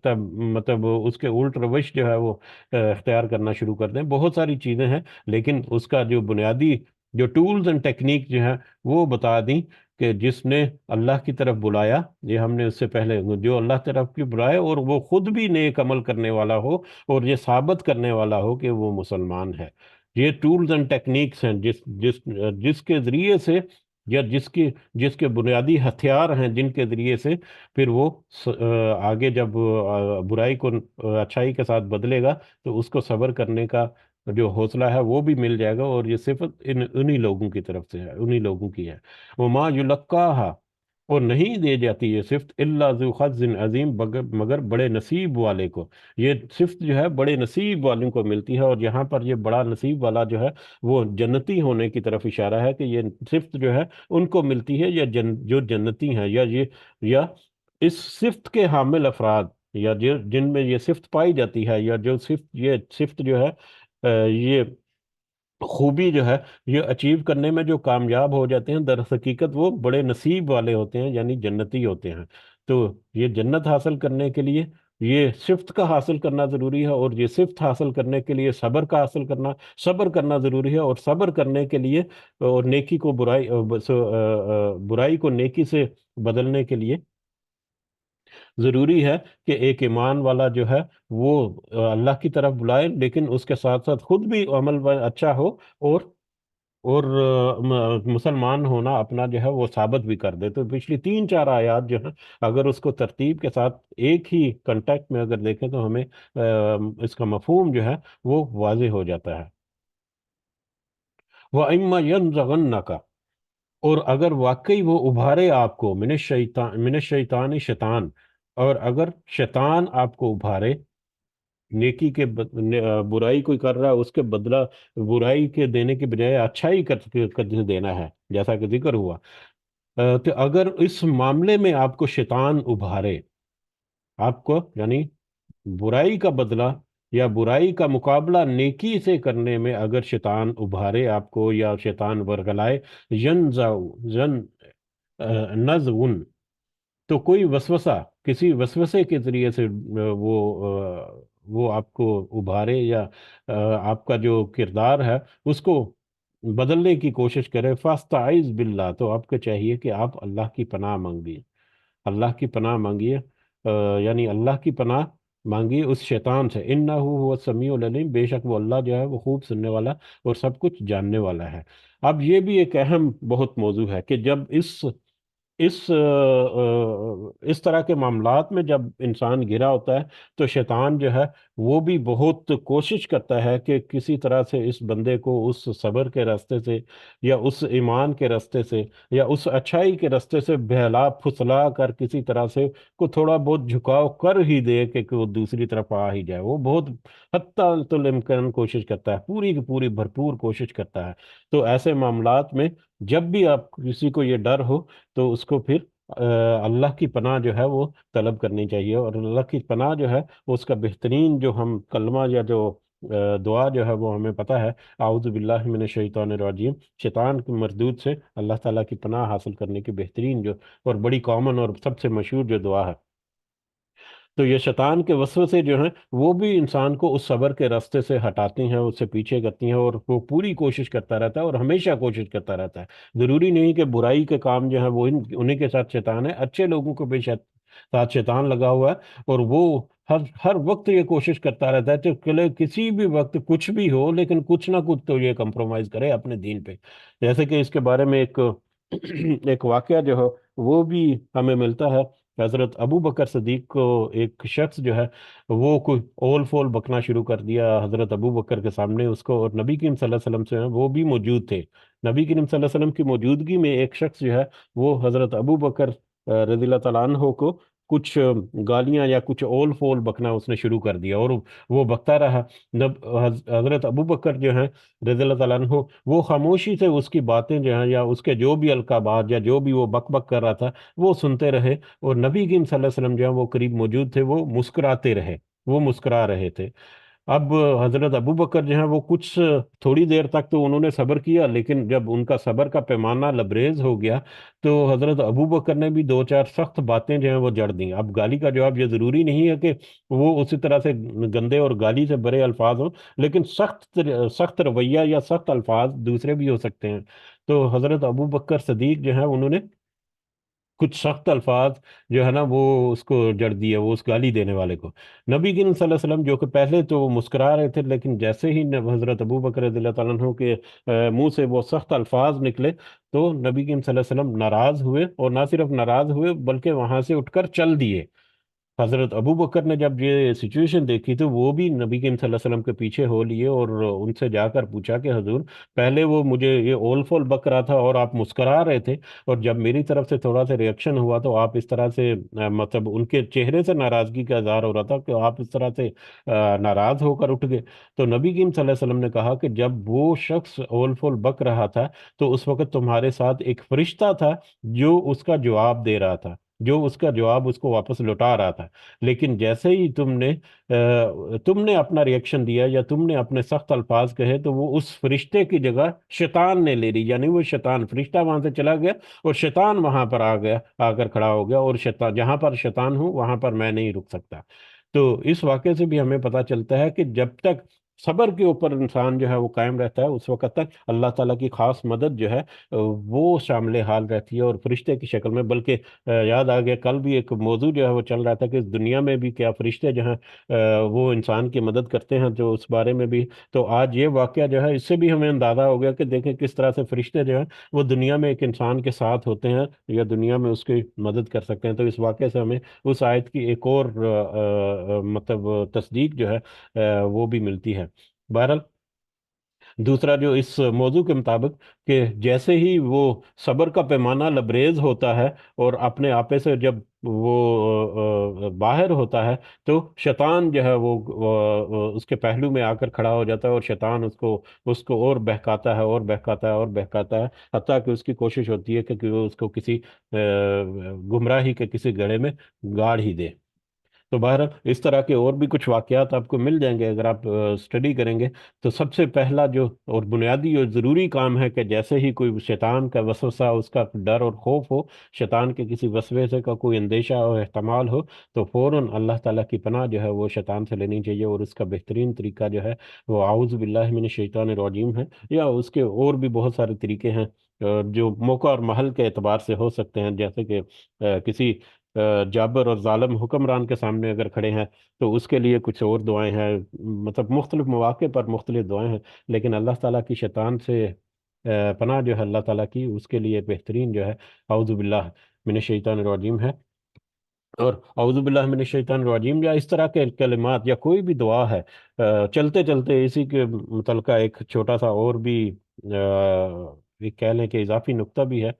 مطلب اس کے الٹ روش جو ہے وہ اختیار کرنا شروع کر دیں، بہت ساری چیزیں ہیں۔ لیکن اس کا جو بنیادی جو ٹولز اینڈ ٹیکنیک جو ہیں وہ بتا دیں کہ جس نے اللہ کی طرف بلایا، یہ ہم نے اس سے پہلے جو اللہ کی طرف کی بلائے اور وہ خود بھی نیک عمل کرنے والا ہو اور یہ ثابت کرنے والا ہو کہ وہ مسلمان ہے، یہ ٹولز اینڈ ٹیکنیکس ہیں جس جس جس کے ذریعے سے یا جس کے بنیادی ہتھیار ہیں جن کے ذریعے سے پھر وہ آگے جب برائی کو اچھائی کے ساتھ بدلے گا تو اس کو صبر کرنے کا جو حوصلہ ہے وہ بھی مل جائے گا۔ اور یہ صفت انہی لوگوں کی طرف سے ہے، انہی لوگوں کی ہے۔ وما یلقاہا، اور نہیں دے جاتی یہ صفت الا ذو حظ عظیم، مگر بڑے نصیب والے کو۔ یہ صفت جو ہے بڑے نصیب والوں کو ملتی ہے، اور یہاں پر یہ بڑا نصیب والا جو ہے وہ جنتی ہونے کی طرف اشارہ ہے کہ یہ صفت جو ہے ان کو ملتی ہے، یا جو جنتی ہیں، یا اس صفت کے حامل افراد، یا جن میں یہ صفت پائی جاتی ہے، یا یہ صفت جو ہے یہ خوبی جو ہے یہ اچیو کرنے میں جو کامیاب ہو جاتے ہیں، در حقیقت وہ بڑے نصیب والے ہوتے ہیں، یعنی جنتی ہوتے ہیں۔ تو یہ جنت حاصل کرنے کے لیے یہ صفت کا حاصل کرنا ضروری ہے، اور یہ صفت حاصل کرنے کے لیے صبر کرنا ضروری ہے، اور صبر کرنے کے لیے اور نیکی کو برائی کو نیکی سے بدلنے کے لیے ضروری ہے کہ ایک ایمان والا جو ہے وہ اللہ کی طرف بلائے، لیکن اس کے ساتھ ساتھ خود بھی عمل اچھا ہو، اور مسلمان ہونا اپنا جو ہے وہ ثابت بھی کر دے۔ تو پچھلی 3 4 آیات جو ہیں اگر اس کو ترتیب کے ساتھ ایک ہی کنٹیکٹ میں اگر دیکھیں تو ہمیں اس کا مفہوم جو ہے وہ واضح ہو جاتا ہے۔ وَإِمَّا يَنزَغَنَّكَ، اور اگر واقعی وہ ابھارے آپ کو من الشیطان شیطان، اور اگر شیطان آپ کو ابھارے نیکی کے برائی کوئی کر رہا ہے اس کے بدلہ برائی کے دینے کے بجائے اچھائی کر دینا ہے جیسا کہ ذکر ہوا، تو اگر اس معاملے میں آپ کو شیطان ابھارے، آپ کو یعنی برائی کا بدلہ یا برائی کا مقابلہ نیکی سے کرنے میں اگر شیطان ابھارے آپ کو یا شیطان ورگلائے، نزغن، تو کوئی وسوسہ، کسی وسوسے کے ذریعے سے وہ آپ کو ابھارے، یا آپ کا جو کردار ہے اس کو بدلنے کی کوشش کرے، فاستعیذ باللہ، تو آپ کو چاہیے کہ آپ اللہ کی پناہ مانگیے، اللہ کی پناہ مانگیے، یعنی اللہ کی پناہ مانگیے اس شیطان سے۔ انہ هو السمیع العلیم، بے شک وہ اللہ جو ہے وہ خوب سننے والا اور سب کچھ جاننے والا ہے۔ اب یہ بھی ایک اہم بہت موضوع ہے کہ جب اس طرح کے معاملات میں جب انسان گھرا ہوتا ہے تو شیطان جو ہے وہ بھی بہت کوشش کرتا ہے کہ کسی طرح سے اس بندے کو اس صبر کے راستے سے یا اس ایمان کے راستے سے یا اس اچھائی کے راستے سے بہلا پھسلا کر کسی طرح سے کو تھوڑا بہت جھکاؤ کر ہی دے کہ وہ دوسری طرف آ ہی جائے۔ وہ بہت حتی الامکان کوشش کرتا ہے، پوری کی پوری بھرپور کوشش کرتا ہے۔ تو ایسے معاملات میں جب بھی آپ کسی کو یہ ڈر ہو تو اس کو پھر اللہ کی پناہ جو ہے وہ طلب کرنی چاہیے، اور اللہ کی پناہ جو ہے وہ اس کا بہترین جو ہم کلمہ یا جو دعا جو ہے وہ ہمیں پتہ ہے، اعوذ باللہ من الشیطان الرجیم، شیطان کے مردود سے اللہ تعالیٰ کی پناہ حاصل کرنے کی بہترین جو اور بڑی کامن اور سب سے مشہور جو دعا ہے۔ تو یہ شیطان کے وسوسے جو ہیں وہ بھی انسان کو اس صبر کے راستے سے ہٹاتی ہیں، اس سے پیچھے کرتی ہیں، اور وہ پوری کوشش کرتا رہتا ہے اور ہمیشہ کوشش کرتا رہتا ہے۔ ضروری نہیں کہ برائی کے کام جو ہیں وہ انہیں کے ساتھ شیطان ہے، اچھے لوگوں کو بھی ساتھ شیطان لگا ہوا ہے، اور وہ ہر وقت یہ کوشش کرتا رہتا ہے کہ کسی بھی وقت کچھ بھی ہو لیکن کچھ نہ کچھ تو یہ کمپرومائز کرے اپنے دین پہ۔ جیسے کہ اس کے بارے میں ایک ایک واقعہ جو ہے وہ بھی ہمیں ملتا ہے۔ حضرت ابو بکر صدیق کو ایک شخص جو ہے وہ کوئی اول فول بکنا شروع کر دیا حضرت ابو بکر کے سامنے اس کو، اور نبی کریم صلی اللہ علیہ وسلم سے وہ بھی موجود تھے۔ نبی کریم صلی اللہ علیہ وسلم کی موجودگی میں ایک شخص جو ہے وہ حضرت ابو بکر رضی اللہ تعالیٰ عنہ کو کچھ گالیاں یا کچھ اول فول بکنا اس نے شروع کر دیا، اور وہ بکتا رہا۔ حضرت ابو بکر جو ہیں رضی اللہ تعالیٰ عنہ وہ خاموشی سے اس کی باتیں جو ہیں یا اس کے جو بھی القابات یا جو بھی وہ بک بک کر رہا تھا وہ سنتے رہے، اور نبی کریم صلی اللہ علیہ وسلم جو ہے وہ قریب موجود تھے، وہ مسکراتے رہے، وہ مسکرا رہے تھے۔ اب حضرت ابو بکر جو ہیں وہ کچھ تھوڑی دیر تک تو انہوں نے صبر کیا، لیکن جب ان کا صبر کا پیمانہ لبریز ہو گیا تو حضرت ابو بکر نے بھی دو چار سخت باتیں جو ہیں وہ جڑ دیں۔ اب گالی کا جواب یہ ضروری نہیں ہے کہ وہ اسی طرح سے گندے اور گالی سے بڑے الفاظ ہوں، لیکن سخت رویہ یا سخت الفاظ دوسرے بھی ہو سکتے ہیں۔ تو حضرت ابو بکر صدیق جو ہیں انہوں نے کچھ سخت الفاظ جو ہے نا وہ اس کو جڑ دیے، وہ اس گالی دینے والے کو۔ نبی کریم صلی اللہ علیہ وسلم جو کہ پہلے تو وہ مسکرا رہے تھے، لیکن جیسے ہی حضرت ابو بکر رضی اللہ تعالیٰ عنہ کے منہ سے وہ سخت الفاظ نکلے تو نبی کریم صلی اللہ علیہ وسلم ناراض ہوئے، اور نہ صرف ناراض ہوئے بلکہ وہاں سے اٹھ کر چل دیے۔ حضرت ابو بکر نے جب یہ سچویشن دیکھی تو وہ بھی نبی کریم صلی اللہ علیہ وسلم کے پیچھے ہو لیے، اور ان سے جا کر پوچھا کہ حضور، پہلے وہ مجھے یہ اول فول بک رہا تھا اور آپ مسکرا رہے تھے، اور جب میری طرف سے تھوڑا سا ریئیکشن ہوا تو آپ اس طرح سے مطلب ان کے چہرے سے ناراضگی کا اظہار ہو رہا تھا کہ آپ اس طرح سے ناراض ہو کر اٹھ گئے۔ تو نبی کریم صلی اللہ علیہ وسلم نے کہا کہ جب وہ شخص اول فول بک رہا تھا تو اس وقت تمہارے ساتھ ایک فرشتہ تھا جو اس کا جواب دے رہا تھا، جو اس کا جواب اس کو واپس لوٹا رہا تھا، لیکن جیسے ہی تم نے اپنا ریئیکشن دیا یا تم نے اپنے سخت الفاظ کہے تو وہ اس فرشتے کی جگہ شیطان نے لے لی، یعنی وہ شیطان فرشتہ وہاں سے چلا گیا اور شیطان وہاں پر آ گیا، آ کر کھڑا ہو گیا، اور شیطان جہاں پر شیطان ہوں وہاں پر میں نہیں رک سکتا۔ تو اس واقعے سے بھی ہمیں پتہ چلتا ہے کہ جب تک صبر کے اوپر انسان جو ہے وہ قائم رہتا ہے اس وقت تک اللہ تعالیٰ کی خاص مدد جو ہے وہ شامل حال رہتی ہے، اور فرشتے کی شکل میں۔ بلکہ یاد آ گیا کل بھی ایک موضوع جو ہے وہ چل رہا تھا کہ اس دنیا میں بھی کیا فرشتے جو ہیں وہ انسان کی مدد کرتے ہیں، جو اس بارے میں بھی تو آج یہ واقعہ جو ہے اس سے بھی ہمیں اندازہ ہو گیا کہ دیکھیں کس طرح سے فرشتے جو ہیں وہ دنیا میں ایک انسان کے ساتھ ہوتے ہیں یا دنیا میں اس کی مدد کر سکتے ہیں۔ تو اس واقعے سے ہمیں اس آیت کی ایک اور مطلب تصدیق جو ہے وہ بھی ملتی ہے۔ بہرحال دوسرا جو اس موضوع کے مطابق کہ جیسے ہی وہ صبر کا پیمانہ لبریز ہوتا ہے اور اپنے آپے سے جب وہ باہر ہوتا ہے تو شیطان جو ہے وہ اس کے پہلو میں آ کر کھڑا ہو جاتا ہے، اور شیطان اس کو اور بہکاتا ہے اور بہکاتا ہے اور بہکاتا ہے، حتیٰ کہ اس کی کوشش ہوتی ہے کہ وہ اس کو کسی گمراہی کے کسی گڑھے میں گاڑ ہی دے۔ تو بہرحال اس طرح کے اور بھی کچھ واقعات آپ کو مل جائیں گے اگر آپ اسٹڈی کریں گے۔ تو سب سے پہلا جو اور بنیادی اور ضروری کام ہے کہ جیسے ہی کوئی شیطان کا وسوسہ، اس کا ڈر اور خوف ہو، شیطان کے کسی وسوسے کا کوئی اندیشہ اور احتمال ہو، تو فوراً اللہ تعالیٰ کی پناہ جو ہے وہ شیطان سے لینی چاہیے، اور اس کا بہترین طریقہ جو ہے وہ اعوذ باللہ من الشیطان الرجیم ہے، یا اس کے اور بھی بہت سارے طریقے ہیں جو موقع اور محل کے اعتبار سے ہو سکتے ہیں۔ جیسے کہ کسی جابر اور ظالم حکمران کے سامنے اگر کھڑے ہیں تو اس کے لیے کچھ اور دعائیں ہیں، مطلب مختلف مواقع پر مختلف دعائیں ہیں، لیکن اللہ تعالیٰ کی شیطان سے پناہ جو ہے اللہ تعالیٰ کی، اس کے لیے بہترین جو ہے اعوذ باللہ من الشیطان الرجیم ہے۔ اور اعوذ باللہ من الشیطان الرجیم یا اس طرح کے کلمات یا کوئی بھی دعا ہے، چلتے چلتے اسی کے متعلقہ ایک چھوٹا سا اور بھی ایک کہہ لیں کہ اضافی نقطہ بھی ہے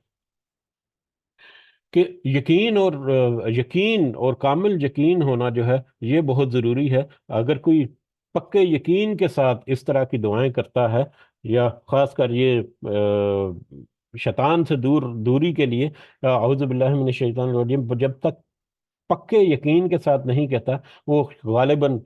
کہ یقین اور کامل یقین ہونا جو ہے یہ بہت ضروری ہے۔ اگر کوئی پکے یقین کے ساتھ اس طرح کی دعائیں کرتا ہے، یا خاص کر یہ شیطان سے دوری کے لیے اعوذ باللہ من الشیطان الرجیم جب تک پکے یقین کے ساتھ نہیں کہتا، وہ غالباً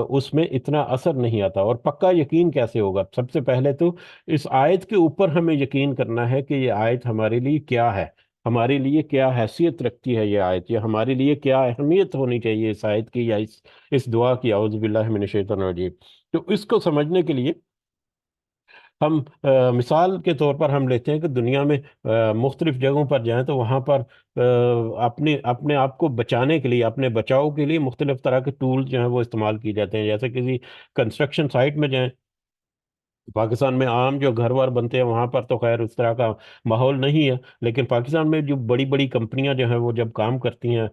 اس میں اتنا اثر نہیں آتا۔ اور پکا یقین کیسے ہوگا؟ سب سے پہلے تو اس آیت کے اوپر ہمیں یقین کرنا ہے کہ یہ آیت ہمارے لیے کیا ہے، ہمارے لیے کیا حیثیت رکھتی ہے یہ آیت، یا ہمارے لیے کیا اہمیت ہونی چاہیے اس آیت کی، یا اس دعا کی، اعوذ باللہ من الشیطان الرجیم۔ تو اس کو سمجھنے کے لیے ہم مثال کے طور پر ہم لیتے ہیں کہ دنیا میں مختلف جگہوں پر جائیں تو وہاں پر اپنے اپنے آپ کو بچانے کے لیے، اپنے بچاؤ کے لیے مختلف طرح کے ٹول جو ہیں وہ استعمال کیے جاتے ہیں۔ جیسے کسی کنسٹرکشن سائٹ میں جائیں، پاکستان میں عام جو گھر وار بنتے ہیں وہاں پر تو خیر اس طرح کا ماحول نہیں ہے، لیکن پاکستان میں جو بڑی بڑی کمپنیاں جو ہیں وہ جب کام کرتی ہیں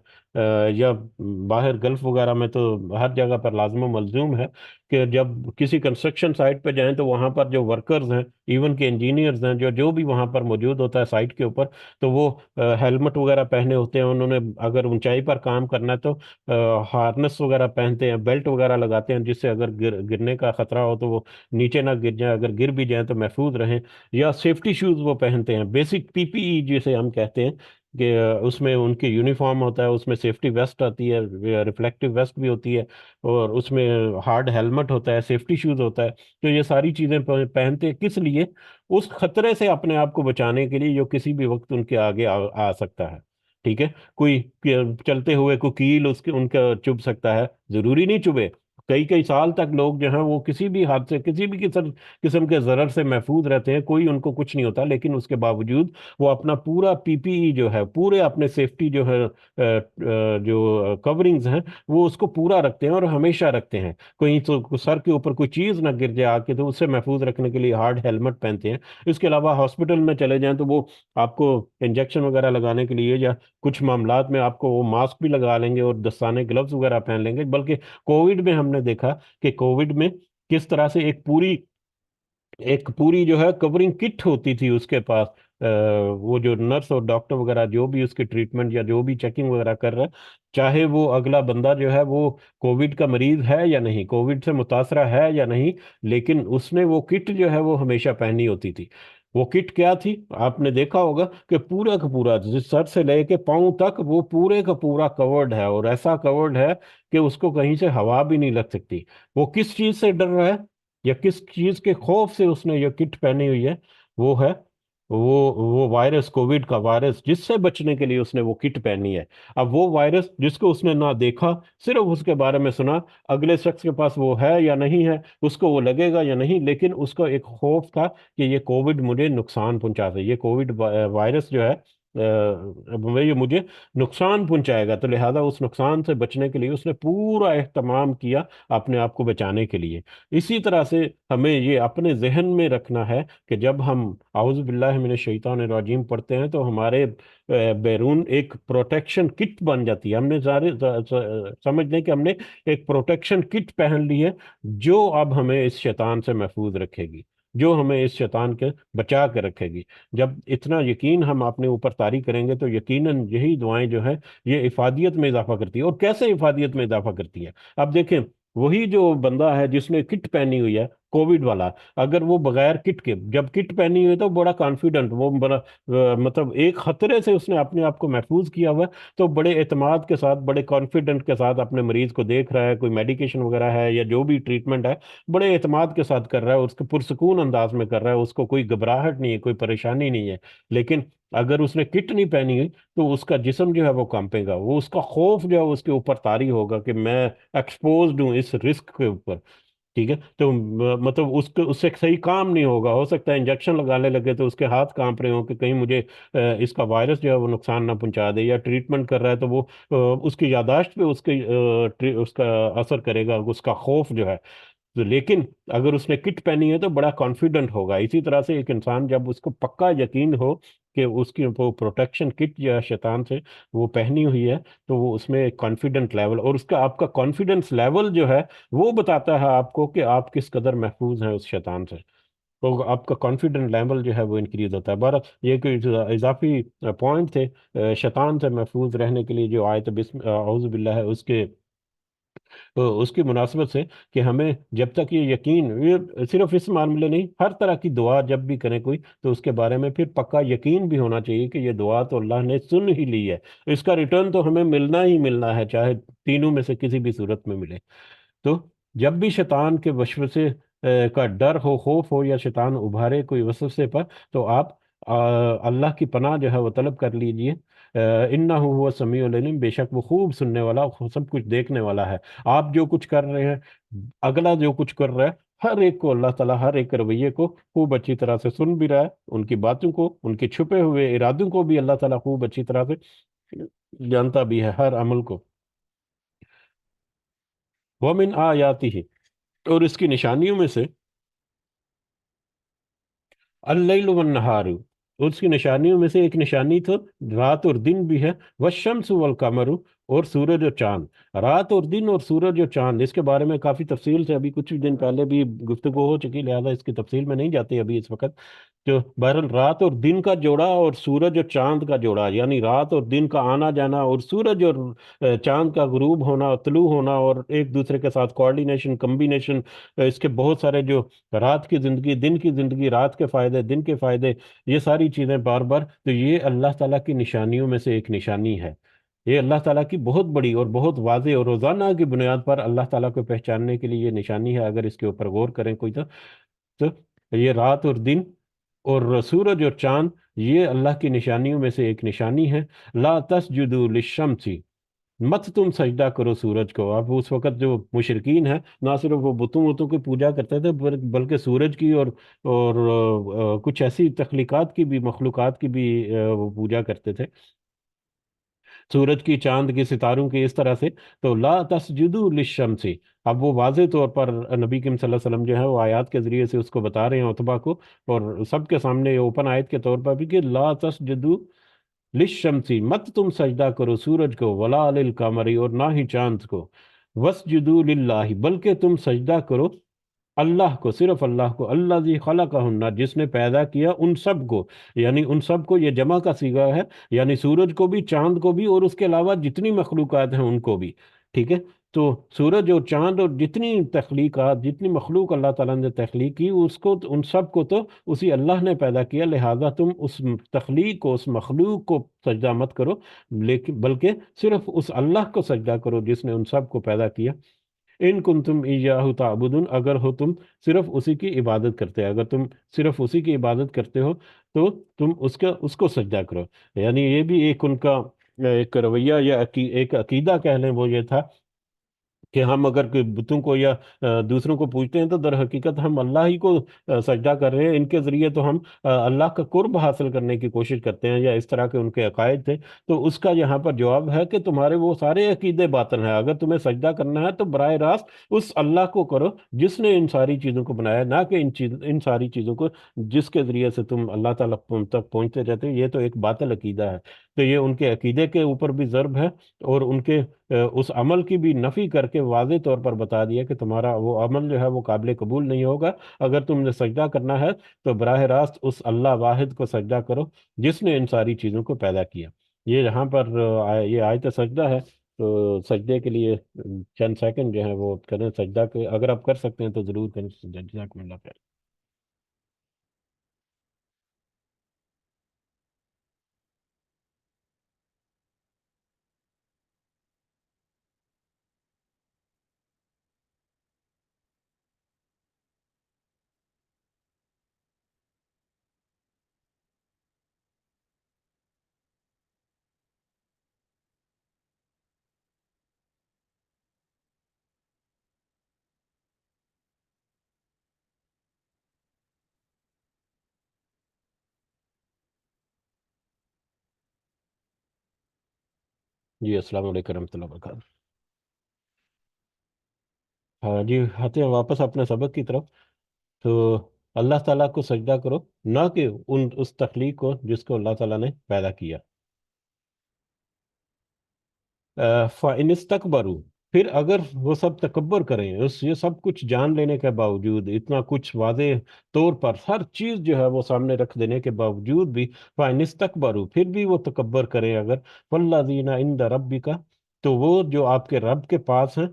یا باہر گلف وغیرہ میں، تو ہر جگہ پر لازم و ملزوم ہے کہ جب کسی کنسٹرکشن سائٹ پہ جائیں تو وہاں پر جو ورکرز ہیں، ایون کہ انجینئرز ہیں، جو بھی وہاں پر موجود ہوتا ہے سائٹ کے اوپر، تو وہ ہیلمٹ وغیرہ پہنے ہوتے ہیں، انہوں نے اگر اونچائی پر کام کرنا ہے تو ہارنس وغیرہ پہنتے ہیں، بیلٹ وغیرہ لگاتے ہیں، جس سے اگر گرنے کا خطرہ ہو تو وہ نیچے نہ گر جائیں، اگر گر بھی جائیں تو محفوظ رہیں۔ یا سیفٹی شوز وہ پہنتے ہیں، بیسک پی پی ای جسے ہم کہتے ہیں، کہ اس میں ان کی یونیفارم ہوتا ہے، اس میں سیفٹی ویسٹ آتی ہے، ریفلیکٹیو ویسٹ بھی ہوتی ہے، اور اس میں ہارڈ ہیلمٹ ہوتا ہے، سیفٹی شوز ہوتا ہے۔ تو یہ ساری چیزیں پہنتے ہیں کس لیے؟ اس خطرے سے اپنے آپ کو بچانے کے لیے جو کسی بھی وقت ان کے آگے آ سکتا ہے۔ ٹھیک ہے؟ کوئی چلتے ہوئے کوئی کیل ان کا چبھ سکتا ہے، ضروری نہیں چبھے، کئی کئی سال تک لوگ جو ہیں وہ کسی بھی حادثے، کسی بھی قسم کے ضرر سے محفوظ رہتے ہیں، کوئی ان کو کچھ نہیں ہوتا، لیکن اس کے باوجود وہ اپنا پورا پی پی ای جو ہے، پورے اپنے سیفٹی جو ہے جو کورنگز ہیں، وہ اس کو پورا رکھتے ہیں اور ہمیشہ رکھتے ہیں۔ کہیں تو سر کے اوپر کوئی چیز نہ گر جائے آ کے، تو اس سے محفوظ رکھنے کے لیے ہارڈ ہیلمٹ پہنتے ہیں۔ اس کے علاوہ ہاسپٹل میں چلے جائیں تو وہ آپ کو انجیکشن وغیرہ لگانے کے لیے، یا کچھ معاملات میں آپ کو وہ ماسک بھی لگا لیں گے اور دستانے گلوز وغیرہ پہن لیں گے۔ بلکہ کووڈ میں ہم نے دیکھا کہ کووڈ میں کس طرح سے ایک پوری جو ہے کورنگ کٹ ہوتی تھی اس کے پاس، وہ جو نرس اور ڈاکٹر وغیرہ جو بھی اس کی ٹریٹمنٹ یا جو بھی چیکنگ وغیرہ کر رہا ہے، چاہے وہ اگلا بندہ جو ہے وہ کووڈ کا مریض ہے یا نہیں، کووڈ سے متاثرہ ہے یا نہیں، لیکن اس نے وہ کٹ جو ہے وہ ہمیشہ پہنی ہوتی تھی۔ وہ کٹ کیا تھی؟ آپ نے دیکھا ہوگا کہ پورا کا پورا سر سے لے کے پاؤں تک وہ پورے کا پورا کورڈ ہے، اور ایسا کورڈ ہے کہ اس کو کہیں سے ہوا بھی نہیں لگ سکتی۔ وہ کس چیز سے ڈر رہا ہے یا کس چیز کے خوف سے اس نے یہ کٹ پہنی ہوئی ہے؟ وہ ہے وہ وائرس، کووڈ کا وائرس، جس سے بچنے کے لیے اس نے وہ کٹ پہنی ہے۔ اب وہ وائرس جس کو اس نے نہ دیکھا، صرف اس کے بارے میں سنا، اگلے شخص کے پاس وہ ہے یا نہیں ہے، اس کو وہ لگے گا یا نہیں، لیکن اس کا ایک خوف تھا کہ یہ کووڈ مجھے نقصان پہنچا دے، یہ کووڈ وائرس جو ہے یہ مجھے نقصان پہنچائے گا، تو لہذا اس نقصان سے بچنے کے لیے اس نے پورا اہتمام کیا اپنے آپ کو بچانے کے لیے۔ اسی طرح سے ہمیں یہ اپنے ذہن میں رکھنا ہے کہ جب ہم اعوذ باللہ من الشیطان الرجیم پڑھتے ہیں تو ہمارے بیرون ایک پروٹیکشن کٹ بن جاتی ہے، ہم نے سمجھ لیں کہ ہم نے ایک پروٹیکشن کٹ پہن لی ہے، جو اب ہمیں اس شیطان سے محفوظ رکھے گی، جو ہمیں اس شیطان کے بچا کے رکھے گی۔ جب اتنا یقین ہم اپنے اوپر طاری کریں گے تو یقیناً یہی دعائیں جو ہیں یہ افادیت میں اضافہ کرتی ہیں۔ اور کیسے افادیت میں اضافہ کرتی ہیں؟ اب دیکھیں، وہی جو بندہ ہے جس نے کٹ پہنی ہوئی ہے، کووڈ والا، اگر وہ بغیر کٹ کے، جب کٹ پہنی ہوئی ہے تو بڑا کانفیڈنٹ، وہ بڑا مطلب ایک خطرے سے اس نے اپنے آپ کو محفوظ کیا ہوا ہے، تو بڑے اعتماد کے ساتھ، بڑے کانفیڈنٹ کے ساتھ اپنے مریض کو دیکھ رہا ہے، کوئی میڈیکیشن وغیرہ ہے یا جو بھی ٹریٹمنٹ ہے، بڑے اعتماد کے ساتھ کر رہا ہے، اس کو پرسکون انداز میں کر رہا ہے، اس کو کوئی گھبراہٹ نہیں ہے، کوئی پریشانی نہیں ہے۔ لیکن اگر اس نے کٹ نہیں پہنی ہوئی تو اس کا جسم جو ہے وہ کانپے گا، وہ اس کا خوف جو ہے اس کے اوپر طاری ہوگا کہ میں ایکسپوزڈ ہوں اس رسک کے اوپر۔ ٹھیک ہے؟ تو مطلب اس سے صحیح کام نہیں ہوگا، ہو سکتا ہے انجیکشن لگانے لگے تو اس کے ہاتھ کانپ رہے ہوں کہ کہیں مجھے اس کا وائرس جو ہے وہ نقصان نہ پہنچا دے، یا ٹریٹمنٹ کر رہا ہے تو وہ اس کی یاداشت پہ اس کا اثر کرے گا، اس کا خوف جو ہے۔ لیکن اگر اس نے کٹ پہنی ہے تو بڑا کانفیڈنٹ ہوگا۔ اسی طرح سے ایک انسان جب اس کو پکا یقین ہو کہ اس کی وہ پروٹیکشن کٹ جو ہے شیطان سے وہ پہنی ہوئی ہے، تو وہ اس میں ایک کانفیڈنٹ لیول، اور اس کا آپ کا کانفیڈنس لیول جو ہے وہ بتاتا ہے آپ کو کہ آپ کس قدر محفوظ ہیں اس شیطان سے، تو آپ کا کانفیڈنٹ لیول جو ہے وہ انکریز ہوتا ہے۔ بہر یہ کوئی اضافی پوائنٹ تھے شیطان سے محفوظ رہنے کے لیے جو آیت بسم اعوذ باللہ ہے اس کی مناسبت سے، کہ ہمیں جب تک یہ یقین، یہ صرف اس معاملے نہیں، ہر طرح کی دعا جب بھی کریں کوئی تو اس کے بارے میں پھر پکا یقین بھی ہونا چاہیے کہ یہ دعا تو اللہ نے سن ہی لی ہے، اس کا ریٹرن تو ہمیں ملنا ہی ملنا ہے، چاہے تینوں میں سے کسی بھی صورت میں ملے۔ تو جب بھی شیطان کے وسوسے کا ڈر ہو، خوف ہو، یا شیطان ابھارے کوئی وسوسے پر، تو آپ اللہ کی پناہ جو ہے وہ طلب کر لیجئے۔ انہ هو السمیع العلیم، بے شک وہ خوب سننے والا، سب کچھ دیکھنے والا ہے۔ آپ جو کچھ کر رہے ہیں، اگلا جو کچھ کر رہا ہے، ہر ایک کو اللہ تعالیٰ ہر ایک رویے کو خوب اچھی طرح سے سن بھی رہا ہے، ان کی باتوں کو، ان کے چھپے ہوئے ارادوں کو بھی اللہ تعالیٰ خوب اچھی طرح سے جانتا بھی ہے، ہر عمل کو۔ وَمِنْ آیَاتِهِ، اور اس کی نشانیوں میں سے اللیل والنہار، اس کی نشانیوں میں سے ایک نشانی تو رات اور دن بھی ہے، والشمس والقمر، اور سورج اور چاند۔ رات اور دن اور سورج اور چاند، اس کے بارے میں کافی تفصیل سے ابھی کچھ دن پہلے بھی گفتگو ہو چکی، لہذا اس کی تفصیل میں نہیں جاتی ابھی اس وقت۔ جو بہرحال رات اور دن کا جوڑا اور سورج اور چاند کا جوڑا، یعنی رات اور دن کا آنا جانا، اور سورج اور چاند کا غروب ہونا اور طلوع ہونا، اور ایک دوسرے کے ساتھ کوارڈینیشن، کمبینیشن، اس کے بہت سارے جو رات کی زندگی، دن کی زندگی، رات کے فائدے، دن کے فائدے، یہ ساری چیزیں بار بار، تو یہ اللہ تعالیٰ کی نشانیوں میں سے ایک نشانی ہے۔ یہ اللہ تعالیٰ کی بہت بڑی اور بہت واضح اور روزانہ کی بنیاد پر اللہ تعالیٰ کو پہچاننے کے لیے یہ نشانی ہے، اگر اس کے اوپر غور کریں کوئی تو یہ رات اور دن اور سورج اور چاند، یہ اللہ کی نشانیوں میں سے ایک نشانی ہے۔ لا تسجدوا للشمس، مت تم سجدہ کرو سورج کو۔ اب اس وقت جو مشرکین ہیں، نہ صرف وہ بتوں وتوں کی پوجا کرتے تھے، بلکہ سورج کی اور کچھ ایسی تخلیقات کی بھی، مخلوقات کی بھی وہ پوجا کرتے تھے، سورج کی، چاند کی، ستاروں کی، اس طرح سے۔ تو لا تسجدوا للشمس، اب وہ واضح طور پر نبی کریم صلی اللہ علیہ وسلم جو ہے وہ آیات کے ذریعے سے اس کو بتا رہے ہیں عتبہ کو، اور سب کے سامنے اوپن آیت کے طور پر بھی، کہ لا تسجدوا للشمسی، مت تم سجدہ کرو سورج کو، ولا للقمری، اور نہ ہی چاند کو، وسجدوا للہ، بلکہ تم سجدہ کرو اللہ کو، صرف اللہ کو، اللہ ذی خلقہن، جس نے پیدا کیا ان سب کو، یعنی ان سب کو، یہ جمع کا صیغہ ہے، یعنی سورج کو بھی، چاند کو بھی، اور اس کے علاوہ جتنی مخلوقات ہیں ان کو بھی، ٹھیک ہے؟ تو سورج اور چاند اور جتنی تخلیقات، جتنی مخلوق اللہ تعالیٰ نے تخلیق کی، اس کو، ان سب کو تو اسی اللہ نے پیدا کیا، لہذا تم اس تخلیق کو، اس مخلوق کو سجدہ مت کرو، لیکن بلکہ صرف اس اللہ کو سجدہ کرو جس نے ان سب کو پیدا کیا۔ ان کنتم ایاہ تعبدون، اگر ہو تم صرف اسی کی عبادت کرتے، اگر تم صرف اسی کی عبادت کرتے ہو، تو تم اس کو سجدہ کرو۔ یعنی یہ بھی ایک ان کا ایک رویہ، یا ایک عقیدہ کہہ لیں، وہ یہ تھا کہ ہم اگر کوئی بتوں کو یا دوسروں کو پوجتے ہیں، تو در حقیقت ہم اللہ ہی کو سجدہ کر رہے ہیں، ان کے ذریعے تو ہم اللہ کا قرب حاصل کرنے کی کوشش کرتے ہیں، یا اس طرح کے ان کے عقائد تھے۔ تو اس کا یہاں پر جواب ہے کہ تمہارے وہ سارے عقیدے باطل ہیں، اگر تمہیں سجدہ کرنا ہے تو براہ راست اس اللہ کو کرو جس نے ان ساری چیزوں کو بنایا، نہ کہ ان ساری چیزوں کو جس کے ذریعے سے تم اللہ تعالیٰ تک پہنچتے رہتے ہو۔ یہ تو ایک باطل عقیدہ ہے، تو یہ ان کے عقیدے کے اوپر بھی ضرب ہے، اور ان کے اس عمل کی بھی نفی کر کے واضح طور پر بتا دیا کہ تمہارا وہ عمل جو ہے وہ قابل قبول نہیں ہوگا۔ اگر تم نے سجدہ کرنا ہے تو براہ راست اس اللہ واحد کو سجدہ کرو جس نے ان ساری چیزوں کو پیدا کیا۔ یہ یہاں پر یہ آیت سجدہ ہے، تو سجدے کے لیے چند سیکنڈ جو ہے وہ کریں سجدہ کے، اگر آپ کر سکتے ہیں تو ضرور کریں سجدہ۔ جزاکم اللہ خیر۔ جی السلام علیکم ورحمۃ اللہ وبرکاتہ۔ ہاں جی، آتے ہیں واپس اپنے سبق کی طرف۔ تو اللہ تعالیٰ کو سجدہ کرو، نہ کہ اس تخلیق کو جس کو اللہ تعالیٰ نے پیدا کیا۔ فَإِنِ اسْتَكْبَرُوا، پھر اگر وہ سب تکبر کریں، یہ سب کچھ جان لینے کے باوجود، اتنا کچھ واضح طور پر ہر چیز جو ہے وہ سامنے رکھ دینے کے باوجود بھی، فَإِنِ اسْتَكْبَرُوا، پھر بھی وہ تکبر کریں اگر، فَالَّذِينَ عِندَ رَبِّكَ، تو وہ جو آپ کے رب کے پاس ہیں،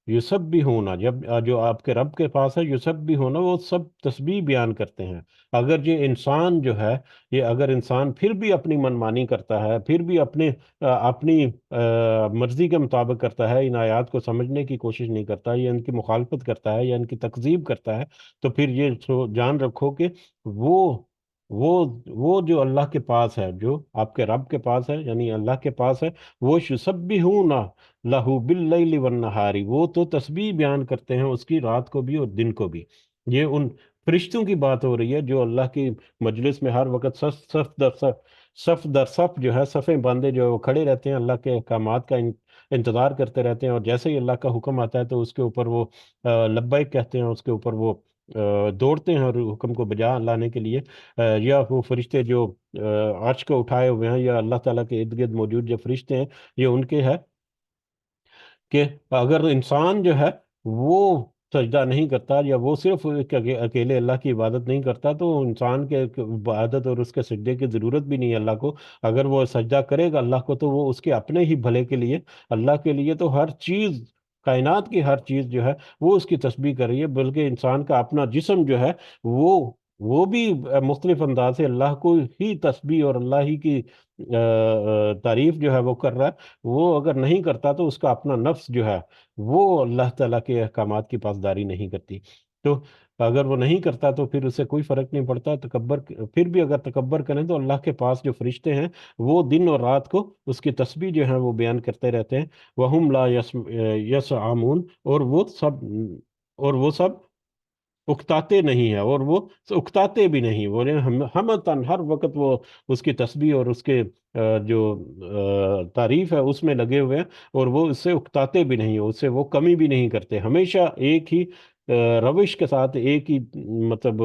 یسبحون، جب جو آپ کے رب کے پاس ہے یسبحون، وہ سب تسبیح بیان کرتے ہیں۔ اگر یہ انسان جو ہے، یہ اگر انسان پھر بھی اپنی منمانی کرتا ہے، پھر بھی اپنی مرضی کے مطابق کرتا ہے، ان آیات کو سمجھنے کی کوشش نہیں کرتا، یا ان کی مخالفت کرتا ہے، یا ان کی تکذیب کرتا ہے، تو پھر یہ جان رکھو کہ وہ وہ وہ جو اللہ کے پاس ہے، جو آپ کے رب کے پاس ہے، یعنی اللہ کے پاس ہے، وہ یسبحون لہو باللیل والنہاری، وہ تو تسبیح بیان کرتے ہیں اس کی رات کو بھی اور دن کو بھی۔ یہ ان فرشتوں کی بات ہو رہی ہے جو اللہ کی مجلس میں ہر وقت صف در صف جو ہے، صفیں باندھے جو کھڑے رہتے ہیں، اللہ کے احکامات کا انتظار کرتے رہتے ہیں، اور جیسے ہی اللہ کا حکم آتا ہے تو اس کے اوپر وہ لبیک کہتے ہیں، اس کے اوپر وہ دوڑتے ہیں اور حکم کو بجا لانے کے لیے۔ یا وہ فرشتے جو عرش کو اٹھائے ہوئے ہیں، یا اللہ تعالیٰ کے ارد گرد موجود جو فرشتے ہیں، یہ ان کے ہے کہ اگر انسان جو ہے وہ سجدہ نہیں کرتا، یا وہ صرف اکیلے اللہ کی عبادت نہیں کرتا، تو انسان کے عبادت اور اس کے سجدے کی ضرورت بھی نہیں ہے اللہ کو۔ اگر وہ سجدہ کرے گا اللہ کو تو وہ اس کے اپنے ہی بھلے کے لیے، اللہ کے لیے تو ہر چیز، کائنات کی ہر چیز جو ہے وہ اس کی تسبیح کر رہی ہے، بلکہ انسان کا اپنا جسم جو ہے وہ بھی مختلف انداز سے اللہ کو ہی تسبیح اور اللہ ہی کی تعریف جو ہے وہ کر رہا ہے۔ وہ اگر نہیں کرتا تو اس کا اپنا نفس جو ہے وہ اللہ تعالیٰ کے احکامات کی پاسداری نہیں کرتی۔ تو اگر وہ نہیں کرتا تو پھر اسے کوئی فرق نہیں پڑتا تکبر، پھر بھی اگر تکبر کریں تو اللہ کے پاس جو فرشتے ہیں وہ دن اور رات کو اس کی تسبیح جو ہے وہ بیان کرتے رہتے ہیں۔ وَهُمْ لَا يَسْعَمُونَ، اور وہ سب اکتاتے نہیں ہیں، اور وہ اکتاتے بھی نہیں، وہ ہمتاً ہر وقت وہ اس کی تسبیح اور اس کے جو تعریف ہے اس میں لگے ہوئے ہیں، اور وہ اس سے اکتاتے بھی نہیں، اس سے وہ کمی بھی نہیں کرتے، ہمیشہ ایک ہی روش کے ساتھ، ایک ہی مطلب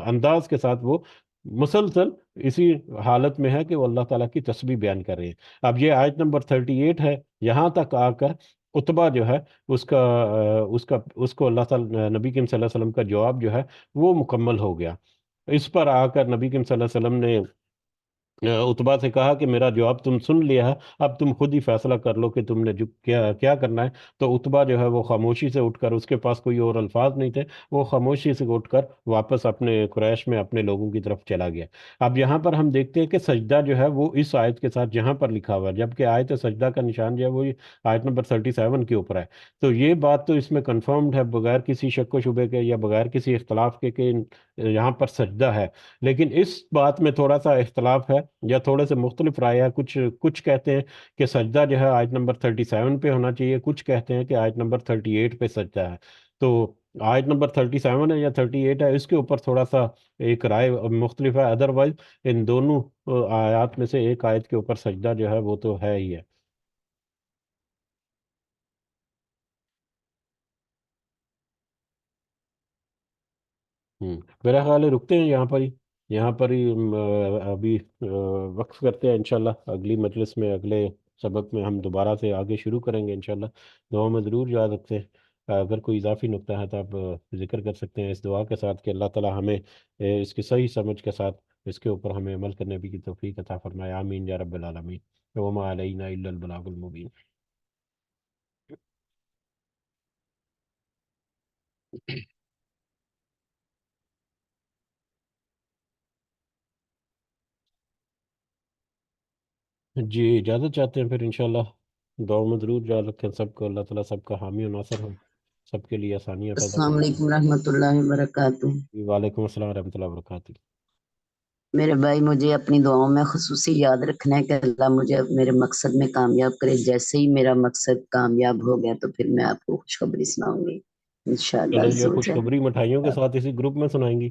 انداز کے ساتھ وہ مسلسل اسی حالت میں ہے کہ وہ اللہ تعالیٰ کی تسبیح بیان کر رہے ہیں۔ اب یہ آیت نمبر 38 ہے، یہاں تک آ کر عتبہ جو ہے اس کو اللہ تعالیٰ نبی کریم صلی اللہ علیہ وسلم کا جواب جو ہے وہ مکمل ہو گیا۔ اس پر آ کر نبی کریم صلی اللہ علیہ وسلم نے عتبہ سے کہا کہ میرا جواب تم سن لیا ہے، اب تم خود ہی فیصلہ کر لو کہ تم نے جو کیا کیا کرنا ہے۔ تو عتبہ جو ہے وہ خاموشی سے اٹھ کر، اس کے پاس کوئی اور الفاظ نہیں تھے، وہ خاموشی سے اٹھ کر واپس اپنے قریش میں اپنے لوگوں کی طرف چلا گیا۔ اب یہاں پر ہم دیکھتے ہیں کہ سجدہ جو ہے وہ اس آیت کے ساتھ جہاں پر لکھا ہوا ہے، جبکہ آیت سجدہ کا نشان جو ہے وہ آیت نمبر 37 کے اوپر ہے، تو یہ بات تو اس میں کنفرمڈ ہے بغیر کسی شک و شبے کے یا بغیر کسی اختلاف کے کہ یہاں پر سجدہ ہے۔ لیکن اس بات میں تھوڑا سا اختلاف ہے یا تھوڑے سے مختلف رائے ہے، کچھ کہتے ہیں کہ سجدہ جو ہے آیت نمبر 37 پہ ہونا چاہیے، کچھ کہتے ہیں کہ آیت نمبر 38 پہ سجدہ ہے۔ تو آیت نمبر 37 ہے یا 38 ہے، اس کے اوپر تھوڑا سا ایک رائے مختلف ہے، ادروائز ان دونوں آیات میں سے ایک آیت کے اوپر سجدہ جو ہے وہ تو ہے ہی ہے۔ میرا خیال ہے رکتے ہیں یہاں پر ہی، یہاں پر ہی ابھی وقف کرتے ہیں، انشاءاللہ اگلی مجلس میں، اگلے سبق میں ہم دوبارہ سے آگے شروع کریں گے انشاءاللہ۔ دعا میں ضرور یاد رکھتے ہیں، اگر کوئی اضافی نکتہ ہے تو آپ ذکر کر سکتے ہیں، اس دعا کے ساتھ کہ اللہ تعالی ہمیں اس کی صحیح سمجھ کے ساتھ اس کے اوپر ہمیں عمل کرنے کی توفیق عطا فرمائے، آمین یا رب العالمین۔ وما علینا الا البلاغ المبین۔ جی اجازت چاہتے ہیں پھر انشاءاللہ، دعا میں ضرور یاد رکھیں سب کو، اللہ تعالیٰ سب کا حامی و ناصر ہو، سب کے لیے آسانیاں پیدا السلام فرمائے۔ علیکم ورحمۃ اللہ وبرکاتہ۔ وعلیکم السلام ورحمۃ اللہ وبرکاتہ۔ میرے بھائی، مجھے اپنی دعاؤں میں خصوصی یاد رکھنا ہے کہ اللہ مجھے میرے مقصد میں کامیاب کرے۔ جیسے ہی میرا مقصد کامیاب ہو گیا تو پھر میں آپ کو خوشخبری سناؤں گی انشاءاللہ چلیں عز یہ و جل۔ خوشخبری مٹھائیوں کے ساتھ اسی گروپ میں سنائیں گی؟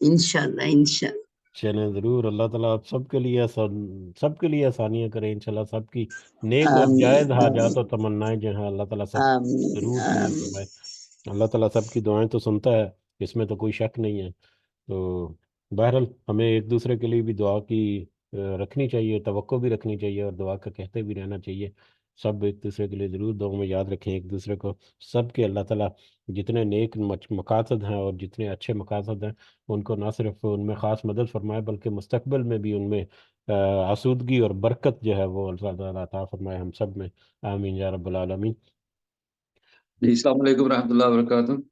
انشاءاللہ انشاءاللہ۔ چلیں ضرور، اللہ تعالیٰ آپ سب کے لیے آسانیاں کریں انشاءاللہ، سب کی نیک اور آمین جائز حاجات اور آمین تمنائیں جو ہیں اللہ تعالیٰ سب آمین ضرور پوری آمین۔ فرمائے۔ اللہ تعالیٰ سب کی دعائیں تو سنتا ہے، اس میں تو کوئی شک نہیں ہے۔ تو بہرحال ہمیں ایک دوسرے کے لیے بھی دعا کی رکھنی چاہیے، توقع بھی رکھنی چاہیے، اور دعا کا کہتے بھی رہنا چاہیے۔ سب ایک دوسرے کے لیے ضرور دعا میں یاد رکھیں ایک دوسرے کو، سب کے اللہ تعالیٰ جتنے نیک مقاصد ہیں اور جتنے اچھے مقاصد ہیں ان کو نہ صرف ان میں خاص مدد فرمائے بلکہ مستقبل میں بھی ان میں آسودگی اور برکت جو ہے وہ اللہ تعالیٰ عطا فرمائے ہم سب میں، آمین یا رب العالمین۔ جی السلام علیکم رحمۃ اللہ وبرکاتہ۔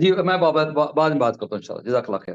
جی میں بعد میں بات کرتا ہوں انشاءاللہ، جزاک اللہ خیر۔